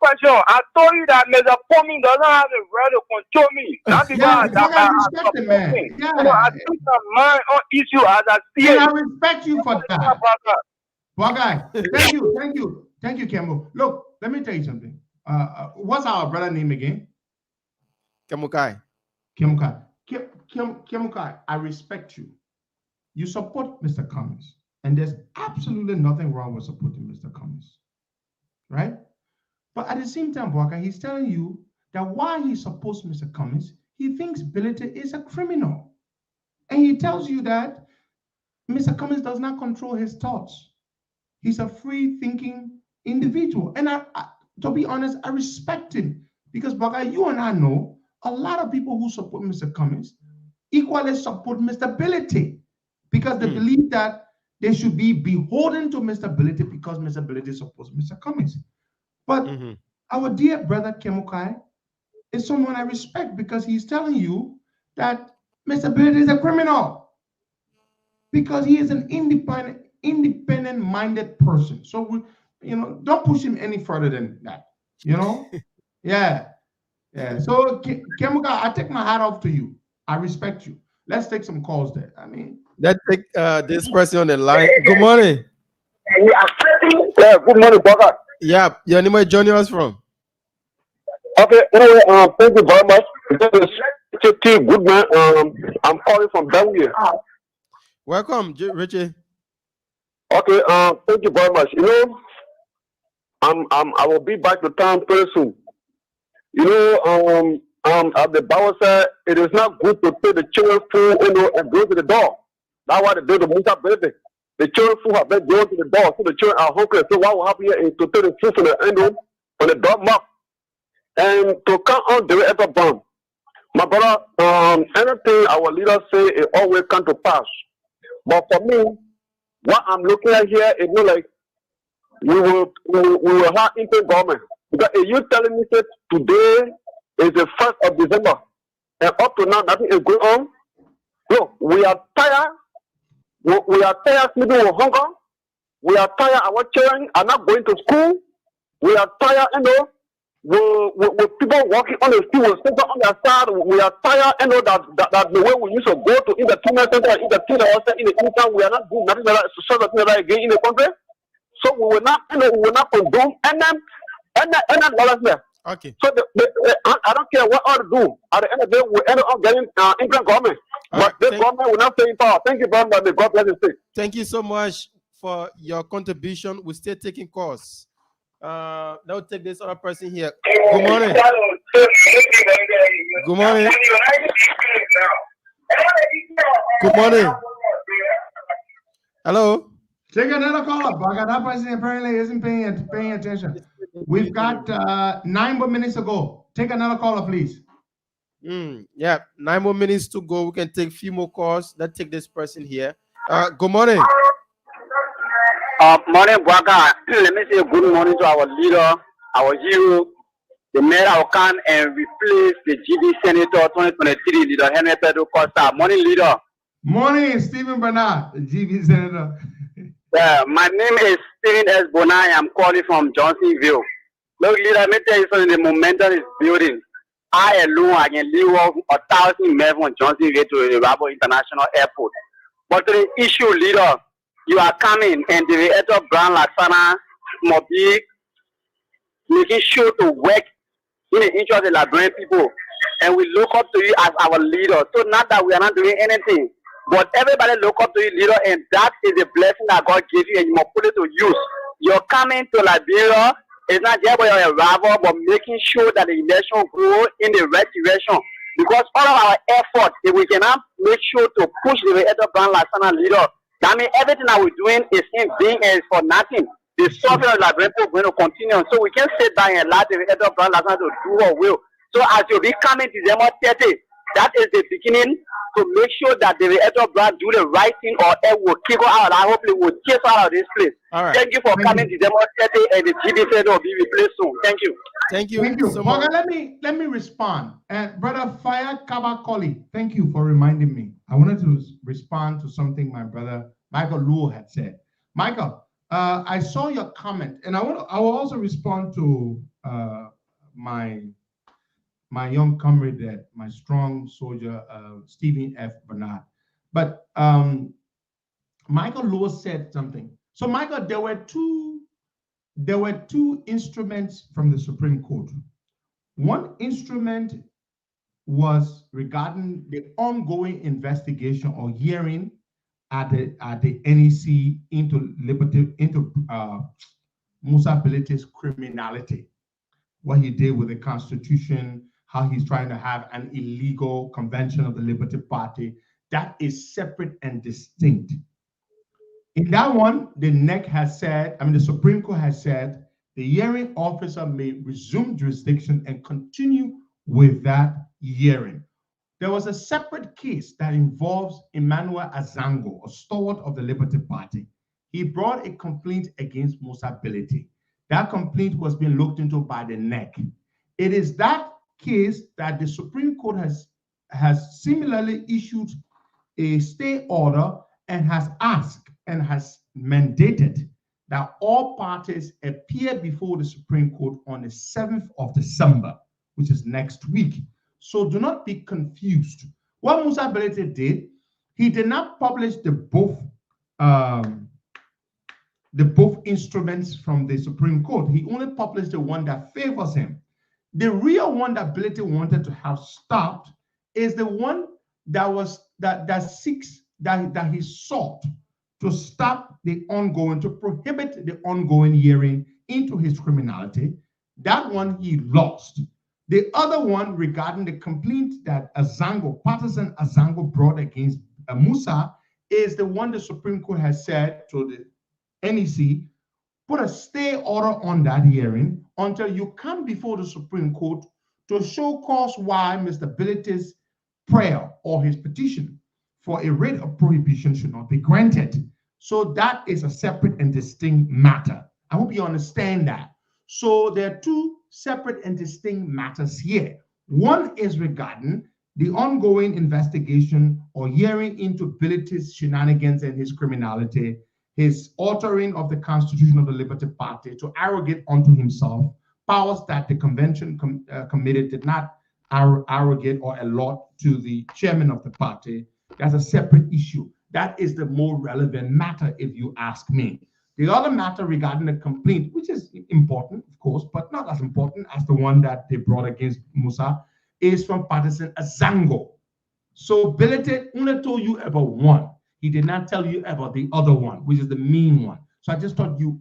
Question. I told you that Mr. Comey doesn't have the right to control me. Not because I respect the man. Yeah. You know, I speak my mind on issue as I see it. I respect you for that. Bwaga, thank you, Kemo. Look, let me tell you something. What's our brother name again? Kemokai. Kemokai, I respect you. You support Mr. Cummings, and there's absolutely nothing wrong with supporting Mr. Cummings, right? But at the same time, Bwaga, he's telling you that while he supports Mr. Cummings, he thinks Benete is a criminal. And he tells you that Mr. Cummings does not control his thoughts. He's a free-thinking individual. And to be honest, I respect him because, Bwaga, you and I know a lot of people who support Mr. Cummings equally support Mr. Benete because they believe that they should be beholden to Mr. Benete because Mr. Benete supports Mr. Cummings. But our dear brother Kemokai is someone I respect because he's telling you that Mr. Benete is a criminal because he is an independent-minded person. So, don't push him any further than that, Yeah. So, Kemokai, I take my hat off to you. I respect you. Let's take some calls there. I mean, Let's take this person on the line. Good morning. Yeah, good morning, brother. Yeah, your name is joining us from. Okay, anyway, thank you very much. This is Richie Goodman. I'm calling from Belgium. Welcome, Richie. Okay, thank you very much. You know, I will be back to town very soon. You know, as the Bible said, it is not good to take the children food, you know, and go to the door. That's why they do the Musa baby. The children food have been going to the door, so the children are hungry. So what will happen here is to take the food from the window, from the door map, and to come on the ever bomb. My brother, anything our leaders say, it always come to pass. But for me, what I'm looking at here, it looks like we will have interim government. Because if you telling me that today is the 1st of December, and up to now nothing is going on, look, we are tired. We are tired sleeping with hunger. We are tired. Our children are not going to school. We are tired, you know. With people walking on the street with center on their side, we are tired, you know, that the way we used to go to in the treatment center, in the treatment center, in the income, we are not doing nothing like that, so nothing like that again in the country. So we will not, you know, we will not condone and dollars there. Okay. So I don't care what I do. At the end of the day, we end up getting England government. But this government will not stay in power. Thank you very much. God bless you. Thank you so much for your contribution. We're still taking calls. Now take this other person here. Good morning. Good morning. Good morning. Hello. Take another call up. That person apparently isn't paying attention. We've got 9 more minutes to go. Take another caller, please. Yeah, 9 more minutes to go. We can take a few more calls. Let's take this person here. Good morning. Morning, Braga. Let me say good morning to our leader, our hero, the mayor of Can and replace the GB Senator 2023 leader, Henry Pedro Costa. Morning, leader. Morning, Stephen Bernard, the GB Senator. My name is Stephen S. Bonai. I'm calling from Johnsonville. Look, leader, let me tell you something. The momentum is building. I alone, I can leave off 1,000 miles from Johnsonville to the Rabo International Airport. But the issue, leader, you are coming and the head of Brown Laksana Mobi making sure to work in the interest of the Liberian people. And we look up to you as our leader. So not that we are not doing anything, but everybody look up to you, leader, and that is a blessing that God gave you and you must put it to use. You're coming to Liberia. It's not just about your arrival, but making sure that the election go in the right direction. Because all of our effort, if we cannot make sure to push the head of Brown Laksana leader, that means everything that we're doing is in being and for nothing. The suffering of Liberian people is going to continue. So we can sit back and allow the head of Brown Laksana to do what will. So as you'll be coming December 30, that is the beginning to make sure that the head of Brown do the right thing or it will kick her out. I hope it will chase her out of this place. All right. Thank you for coming December 30 and the GB Senator will be replaced soon. Thank you. Thank you. Thank you. So much. Let me respond. Brother Fire Kabakoli, thank you for reminding me. I wanted to respond to something my brother Michael Luo had said. Michael, I saw your comment, and I will also respond to my young comrade, there, my strong soldier, Stephen F. Bernard. But Michael Luo said something. So Michael, there were two instruments from the Supreme Court. One instrument was regarding the ongoing investigation or hearing at the NEC into Musa Bilite's criminality, what he did with the Constitution, how he's trying to have an illegal convention of the Liberty Party. That is separate and distinct. In that one, the the Supreme Court has said the hearing officer may resume jurisdiction and continue with that hearing. There was a separate case that involves Emmanuel Azango, a stalwart of the Liberty Party. He brought a complaint against Musa Bilite. That complaint was being looked into by the NEC. It is that case that the Supreme Court has similarly issued a stay order and has asked and has mandated that all parties appear before the Supreme Court on the 7th of December, which is next week. So do not be confused. What Musa Bilite did, He did not publish the both instruments from the Supreme Court. He only published the one that favors him. The real one that Ability wanted to have stopped is the one that he sought to stop to prohibit the ongoing hearing into his criminality. That one he lost. The other one regarding the complaint that partisan Azango brought against Musa is the one the Supreme Court has said to the NEC, put a stay order on that hearing until you come before the Supreme Court to show cause why Mr. Ability's prayer or his petition for a writ of prohibition should not be granted. So that is a separate and distinct matter. I hope you understand that. So there are two separate and distinct matters here. One is regarding the ongoing investigation or hearing into Ability's shenanigans and his criminality, his altering of the Constitution of the Liberty Party to arrogate unto himself powers that the convention committee did not arrogate or allot to the chairman of the party. That's a separate issue. That is the more relevant matter, if you ask me. The other matter regarding the complaint, which is important, of course, but not as important as the one that they brought against Musa, is from partisan Azango. So Ability only told you about one. He did not tell you about the other one, which is the mean one. So I just thought you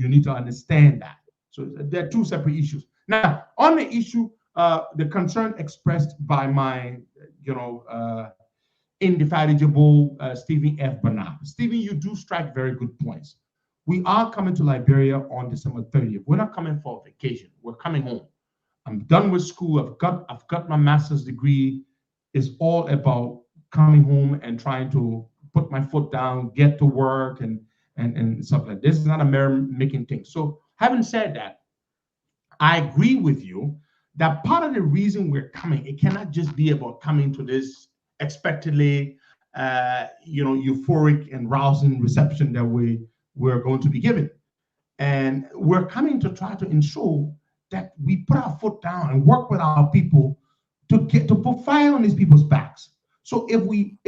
need to understand that. So there are two separate issues. Now, on the issue, the concern expressed by my, indefatigable Stephen F. Bernard. Stephen, you do strike very good points. We are coming to Liberia on December 30th. We're not coming for vacation. We're coming home. I'm done with school. I've got my master's degree. It's all about coming home and trying to put my foot down, get to work, and stuff like this. This is not a merry-making thing. So having said that, I agree with you that part of the reason we're coming, it cannot just be about coming to this expectedly, euphoric and rousing reception that we're going to be given. And we're coming to try to ensure that we put our foot down and work with our people to put fire on these people's backs. So if we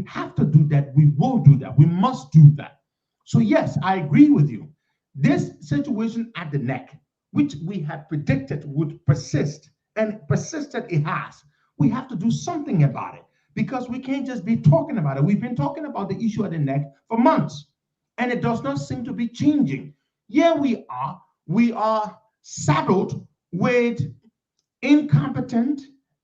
have to do that, we will do that. We must do that. So yes, I agree with you. This situation at the neck, which we had predicted would persist, and persisted it has, we have to do something about it, because we can't just be talking about it. We've been talking about the issue at the neck for months, and it does not seem to be changing. Yeah, we are saddled with incompetent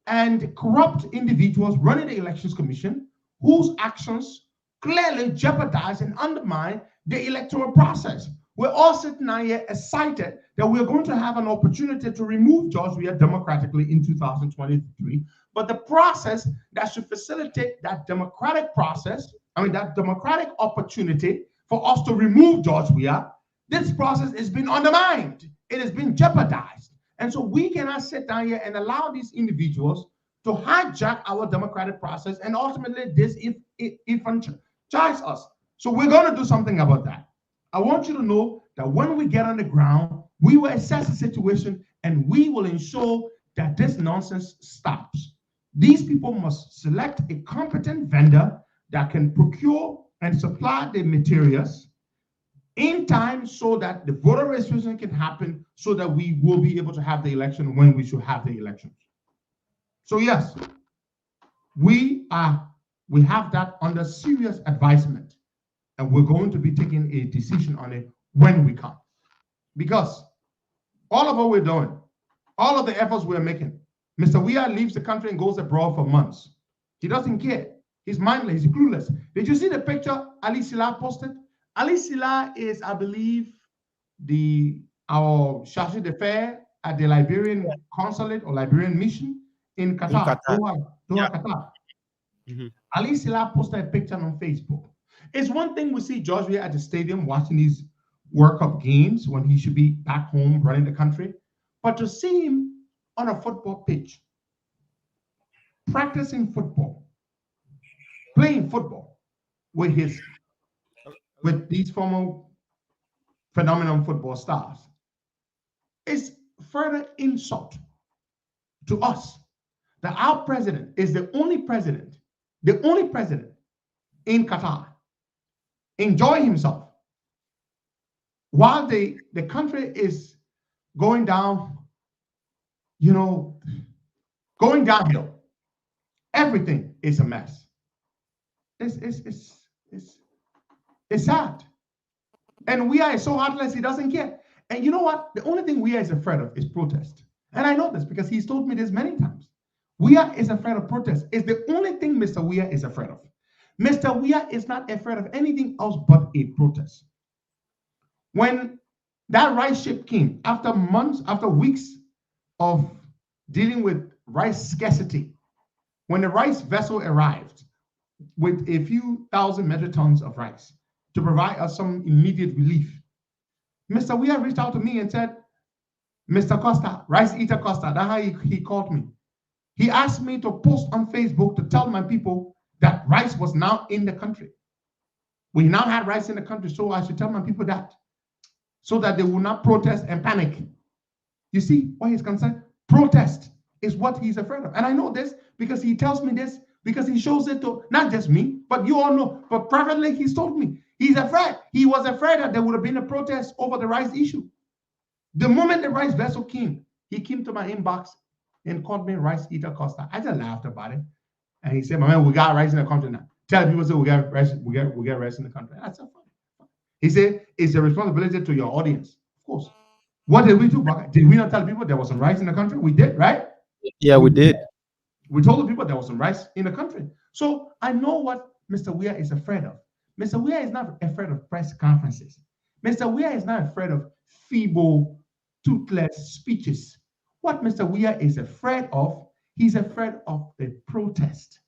and corrupt individuals running the Elections Commission whose actions clearly jeopardize and undermine the electoral process. We're all sitting out here excited that we're going to have an opportunity to remove George Weah democratically in 2023. But the process that should facilitate that democratic process, that democratic opportunity for us to remove George Weah, this process has been undermined. It has been jeopardized. And so we cannot sit down here and allow these individuals to hijack our democratic process and ultimately disenfranchise us. So we're going to do something about that. I want you to know that when we get on the ground, we will assess the situation and we will ensure that this nonsense stops. These people must select a competent vendor that can procure and supply the materials in time so that the voter registration can happen, so that we will be able to have the election when we should have the elections. So yes, we have that under serious advisement, and we're going to be taking a decision on it when we come. Because all of what we're doing, all of the efforts we're making, Mr. Weah leaves the country and goes abroad for months. He doesn't care. He's mindless, he's clueless. Did you see the picture Ali Silla posted? Ali Silla is, I believe, our chargé d'affaires at the Liberian consulate or Liberian mission in Qatar, Doha, Qatar. Mm-hmm. Ali Silla posted a picture on Facebook. It's one thing we see George Weah at the stadium watching these World Cup games when he should be back home running the country, but to see him on a football pitch, practicing football, playing football with these former phenomenal football stars, is further insult to us that our president is the only president the only president in Qatar, enjoy himself while the country is going down, going downhill. Everything is a mess. It's sad. And we are so heartless, he doesn't care. And you know what? The only thing we are is afraid of is protest. And I know this because he's told me this many times. Weah is afraid of protest. It's the only thing Mr. Weah is afraid of. Mr. Weah is not afraid of anything else but a protest. When that rice ship came, after months, after weeks of dealing with rice scarcity, when the rice vessel arrived with a few thousand metric tons of rice to provide us some immediate relief, Mr. Weah reached out to me and said, Mr. Costa, Rice Eater Costa, that's how he called me. He asked me to post on Facebook to tell my people that rice was now in the country. We now had rice in the country, so I should tell my people that, so that they will not protest and panic. You see what he's concerned? Protest is what he's afraid of. And I know this because he tells me this, because he shows it to not just me, but you all know. But privately, he's told me. He's afraid. He was afraid that there would have been a protest over the rice issue. The moment the rice vessel came, he came to my inbox and called me Rice Eater Costa. I just laughed about it. And he said, my man, we got rice in the country now. Tell people, say we got rice in the country. That's so funny. He said, it's a responsibility to your audience. Of course. What did we do? Did we not tell people there was some rice in the country? We did, right? Yeah, we did. We told the people there was some rice in the country. So I know what Mr. Weah is afraid of. Mr. Weah is not afraid of press conferences. Mr. Weah is not afraid of feeble, toothless speeches. What Mr. Weah is afraid of, he's afraid of the protest.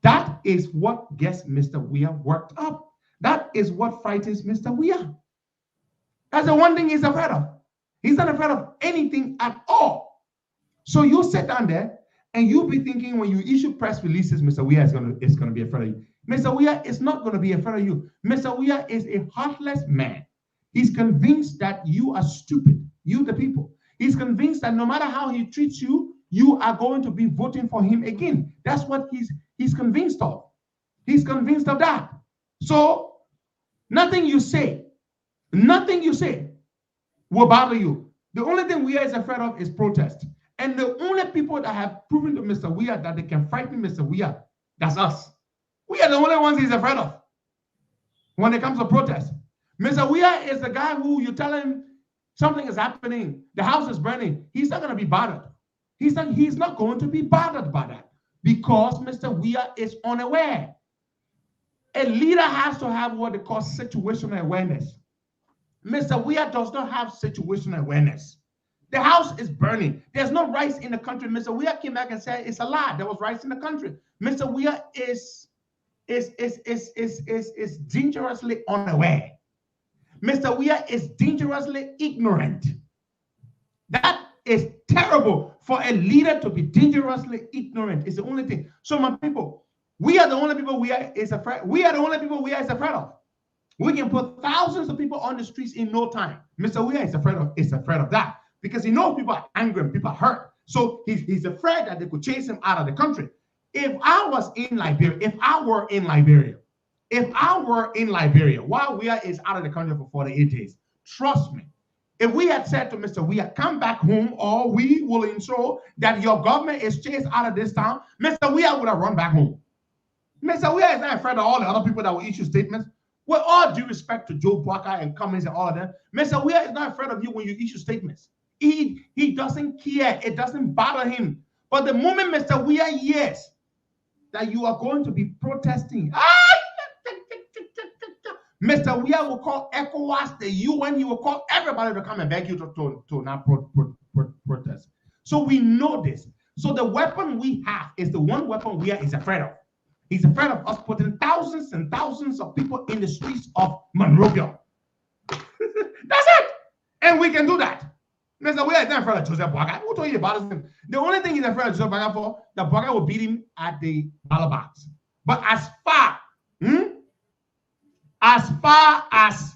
That is what gets Mr. Weah worked up. That is what frightens Mr. Weah. That's the one thing he's afraid of. He's not afraid of anything at all. So you sit down there and you'll be thinking when you issue press releases, Mr. Weah is going to be afraid of you. Mr. Weah is not going to be afraid of you. Mr. Weah is a heartless man. He's convinced that you are stupid, you the people. He's convinced that no matter how he treats you, you are going to be voting for him again. That's what he's convinced of. He's convinced of that. So nothing you say will bother you. The only thing Weah is afraid of is protest. And the only people that have proven to Mr. Weah that they can frighten Mr. Weah, that's us. We are the only ones he's afraid of when it comes to protest. Mr. Weah is the guy who you tell him something is happening, the house is burning. He's not going to be bothered. He's not going to be bothered by that because Mr. Weah is unaware. A leader has to have what they call situational awareness. Mr. Weah does not have situational awareness. The house is burning. There's no rice in the country. Mr. Weah came back and said it's a lie. There was rice in the country. Mr. Weah is dangerously unaware. Mr. Weah is dangerously ignorant. That is terrible for a leader to be dangerously ignorant. It's the only thing. So my people, we are the only people Weah is afraid. We are the only people Weah is afraid of. We can put thousands of people on the streets in no time. Mr. Weah is afraid of that because he knows people are angry and people are hurt. So he's afraid that they could chase him out of the country. If I were in Liberia, while Weah is out of the country for 48 days, trust me, if we had said to Mr. Weah, come back home or we will ensure that your government is chased out of this town, Mr. Weah would have run back home. Mr. Weah is not afraid of all the other people that will issue statements. With all due respect to Joe Parker and Cummings and all of them, Mr. Weah is not afraid of you when you issue statements. He doesn't care. It doesn't bother him. But the moment Mr. Weah hears that you are going to be protesting, Mr. Weah will call ECOWAS, the UN, he will call everybody to come and beg you to not protest. So we know this. So the weapon we have is the one weapon Weah is afraid of. He's afraid of us putting thousands and thousands of people in the streets of Monrovia. That's it. And we can do that. Mr. Weah is not afraid of Joseph Boakai. Who told you about this? The only thing he's afraid of Joseph Boakai for, that Boakai will beat him at the ballot box. But as far as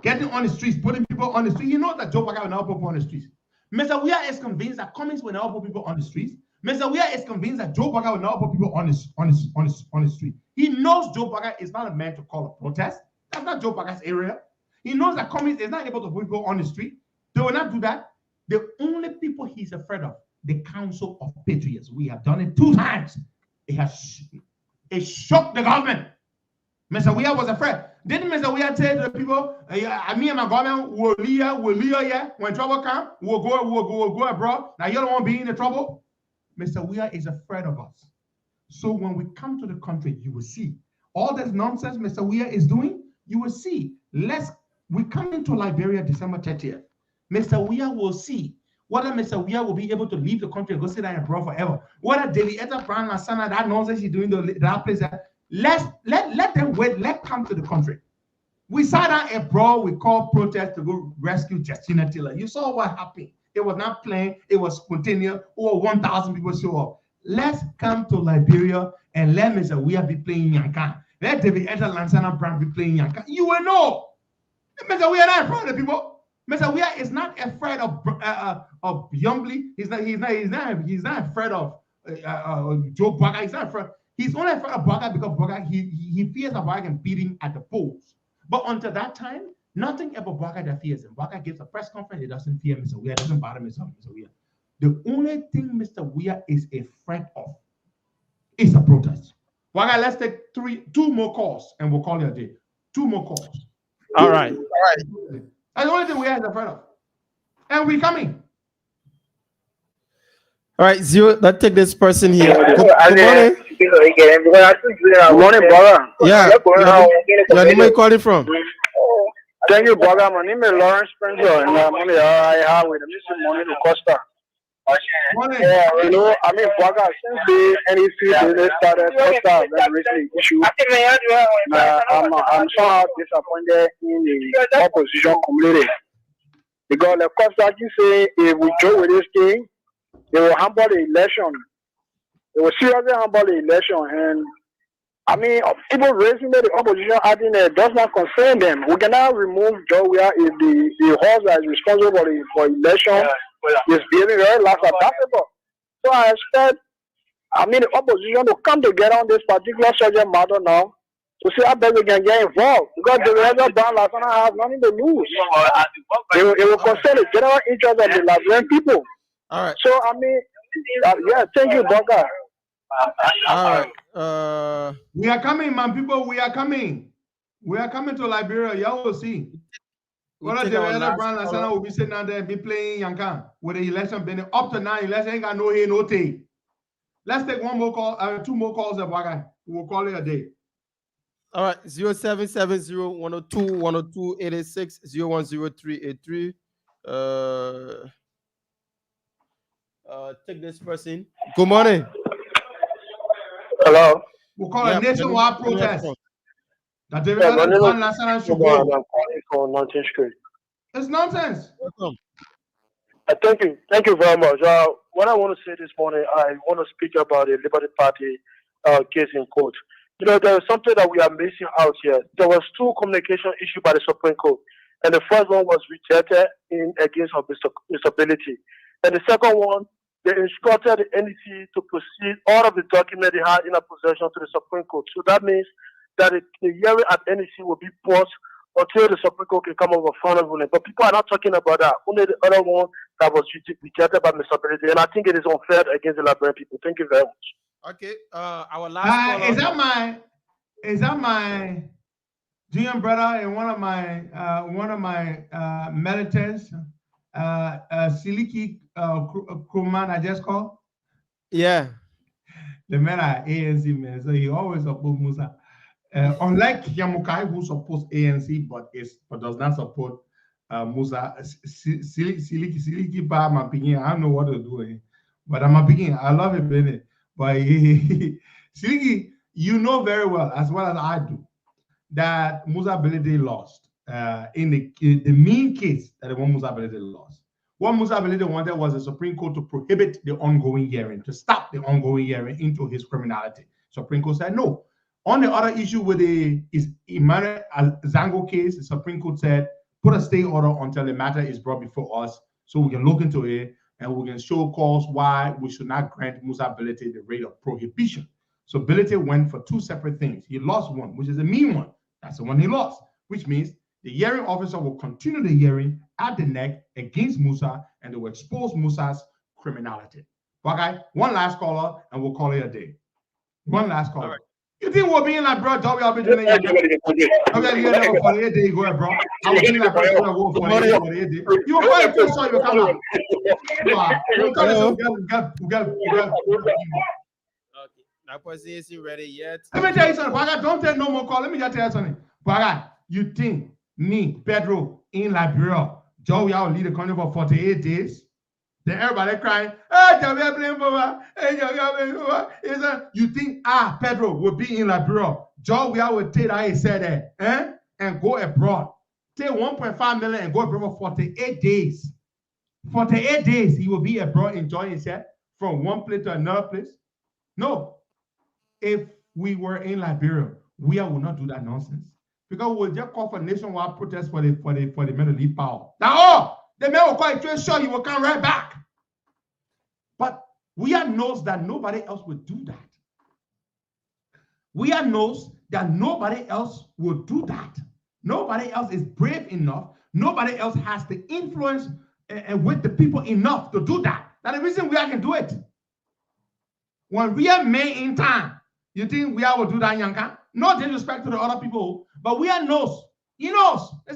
getting on the streets, putting people on the streets, you know that Joe Boakai will not put people on the streets. Mr. Weah is convinced that Cummings will not put people on the streets Mr. Weir is convinced that Joe Bugger will not put people on the street. He knows Joe Bugger is not a man to call a protest. That's not Joe Bugger's area. He knows that communists is not able to put people on the street. They will not do that. The only people he's afraid of, the Council of Patriots. We have done it 2 times. It shook the government. Mr. Weir was afraid. Didn't Mr. Weir tell the people, me and my government will leave here. When trouble comes, we'll go abroad. Now you don't want to be in the trouble. Mr. Weir is afraid of us. So when we come to the country, you will see all this nonsense Mr. Weir is doing. You will see. We come into Liberia December 30th. Mr. Weir will see whether Mr. Weir will be able to leave the country and go sit down abroad forever. Whether David Etta Brown and Sana, that nonsense he's doing that place. Let them wait. Let come to the country. We sat down abroad. We called protest to go rescue Justina Tiller. You saw what happened. It was not planned. It was spontaneous. Over 1,000 people show up. Let's come to Liberia and let Mr. Weir be playing Yankan. Let David Etta and Sana Brown be playing Yankan. You will know. Mr. Weir not afraid of people. Mr. Weir is not afraid of Youngley. He's not afraid of Joe Bugger. He's not afraid. He's only afraid of Bugger because Bugger he fears that Bugger can beat him at the polls. But until that time, nothing about Bugger that fears him. Bugger gives a press conference. He doesn't fear Mr. Weir. Doesn't bother Mr. Weir. The only thing Mr. Weir is afraid of is a protest. Bugger, let's take 2 more calls and we'll call it a day. 2 more calls. All right. That's the only thing we are afraid of. And we're coming. All right, Zero, let's take this person here. Good morning. Good morning, brother. Yeah. Your name, where you calling from? Thank you, brother. My name is Lawrence Spencer, and I'm on the RIR with Mr. Money to Costa. Yeah, you know, I mean, brother, since the NEC business started, Costa very recently issue. I'm somehow disappointed in the opposition community because the Costa keep saying if we join with this thing, they will humble the election. They will seriously humble the election, and I mean, people raising the opposition adding it does not concern them. We cannot remove Joe Weir if the horse that is responsible for election is behaving very laughable. So I expect, the opposition to come together on this particular subject matter now to see how best we can get involved. Because the other Brown Lasana has nothing to lose. It will concern the general interest of the Liberian people. All right. So, yeah, thank you, Bogga. All right. We are coming, man. People, we are coming. We are coming to Liberia. Y'all will see. Whether the other Brown Lasana will be sitting down there and be playing Yankan with the election being up to now. Election ain't got no hair, no tail. Let's take 1 more call, 2 more calls at Bogga. We'll call it a day. All right. 0770 102 102 886 010383. Take this person. Good morning. Hello. We'll call a nationwide protest. That the it's nonsense. Welcome. Thank you very much. What I want to say this morning, I want to speak about the Liberty Party case in court. You know, there is something that we are missing out here. There was 2 communication issued by the Supreme Court, and the first one was rejected against her disability, and the second one, they instructed the NEC to proceed all of the documents they had in their possession to the Supreme Court. So that means that the hearing at NEC will be paused until the Supreme Court can come up with a final ruling. But people are not talking about that. Only the other one that was rejected by Mr. Ability. And I think it is unfair against the Liberian people. Thank you very much. Okay. Our last caller. Is that my GM brother and one of my militants, Siliki Kuman, I just called? Yeah. The man are ANC man, so he always support Musa. Unlike Yamukai, who supports ANC but does not support Musa, Siliki Ba Mapingin, I don't know what to do, but I'm Mapingin. I love it, Benny. But Siliki, you know very well as I do, that Musa Belede lost in the main case that the one Musa Belede lost. What Musa Belede wanted was the Supreme Court to prohibit the ongoing hearing, to stop the ongoing hearing into his criminality. Supreme Court said no. On the other issue with the Emmanuel Zango case, the Supreme Court said put a stay order until the matter is brought before us so we can look into it and we can show cause why we should not grant Musa Bilete the rate of prohibition. So Bilete went for two separate things. He lost one, which is a mean one. That's the one he lost, which means the hearing officer will continue the hearing at the neck against Musa, and they will expose Musa's criminality. Okay, one last caller, and we'll call it a day. One last caller. Right. You think we'll be in like, bro, Joe, we'll be doing it. Okay, 48 days go, bro. I was doing like, bro, 48 days. You were going to show you come out. Okay, that person isn't ready yet. Let me tell you something, Baga, don't take no more call. Let me just tell you something. Baga, you think me, Pedro, in Liberia, Joe, y'all lead the country for 48 days? Then everybody crying, you think Pedro will be in Liberia? Joe, we will take that he said that, and go abroad. Take 1.5 million and go abroad for 48 days. 48 days he will be abroad enjoying himself from one place to another place. No. If we were in Liberia, we will not do that nonsense. Because we'll just call for nationwide protest for the Middle East power. Now, the men will quite sure you will come right back. But we are knows that nobody else will do that. We are knows that nobody else will do that. Nobody else is brave enough. Nobody else has the influence with the people enough to do that. That's the reason we can do it. When we are made in time, you think we will do that, Yanka? No disrespect to the other people, but we are knows. He knows. They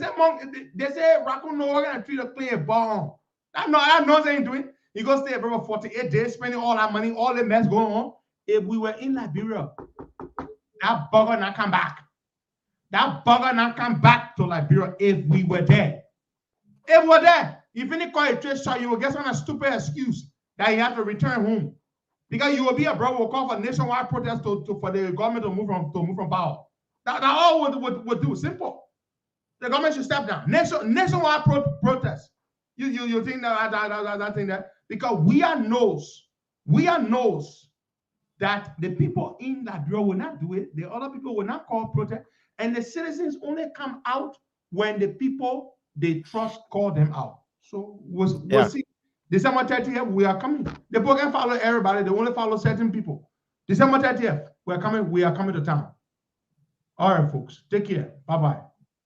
say raccoon no we're gonna treat a clear ball. That knows ain't doing. He goes stay for 48 days, spending all that money, all the mess going on. If we were in Liberia, that bugger not come back. That bugger not come back to Liberia if we were there. If we were there, if any call a trace shot, you will get some stupid excuse that you have to return home. Because you will be abroad, will call for nationwide protest for the government to move from power. That all would do. Simple. The government should step down. Nationwide protest. You think that thing that because we are knows that the people in that bureau will not do it. The other people will not call protest, and the citizens only come out when the people they trust call them out. So we'll see. December 30th, we are coming. The book can follow everybody. They only follow certain people. December 30th, we are coming to town. All right, folks. Take care. Bye-bye.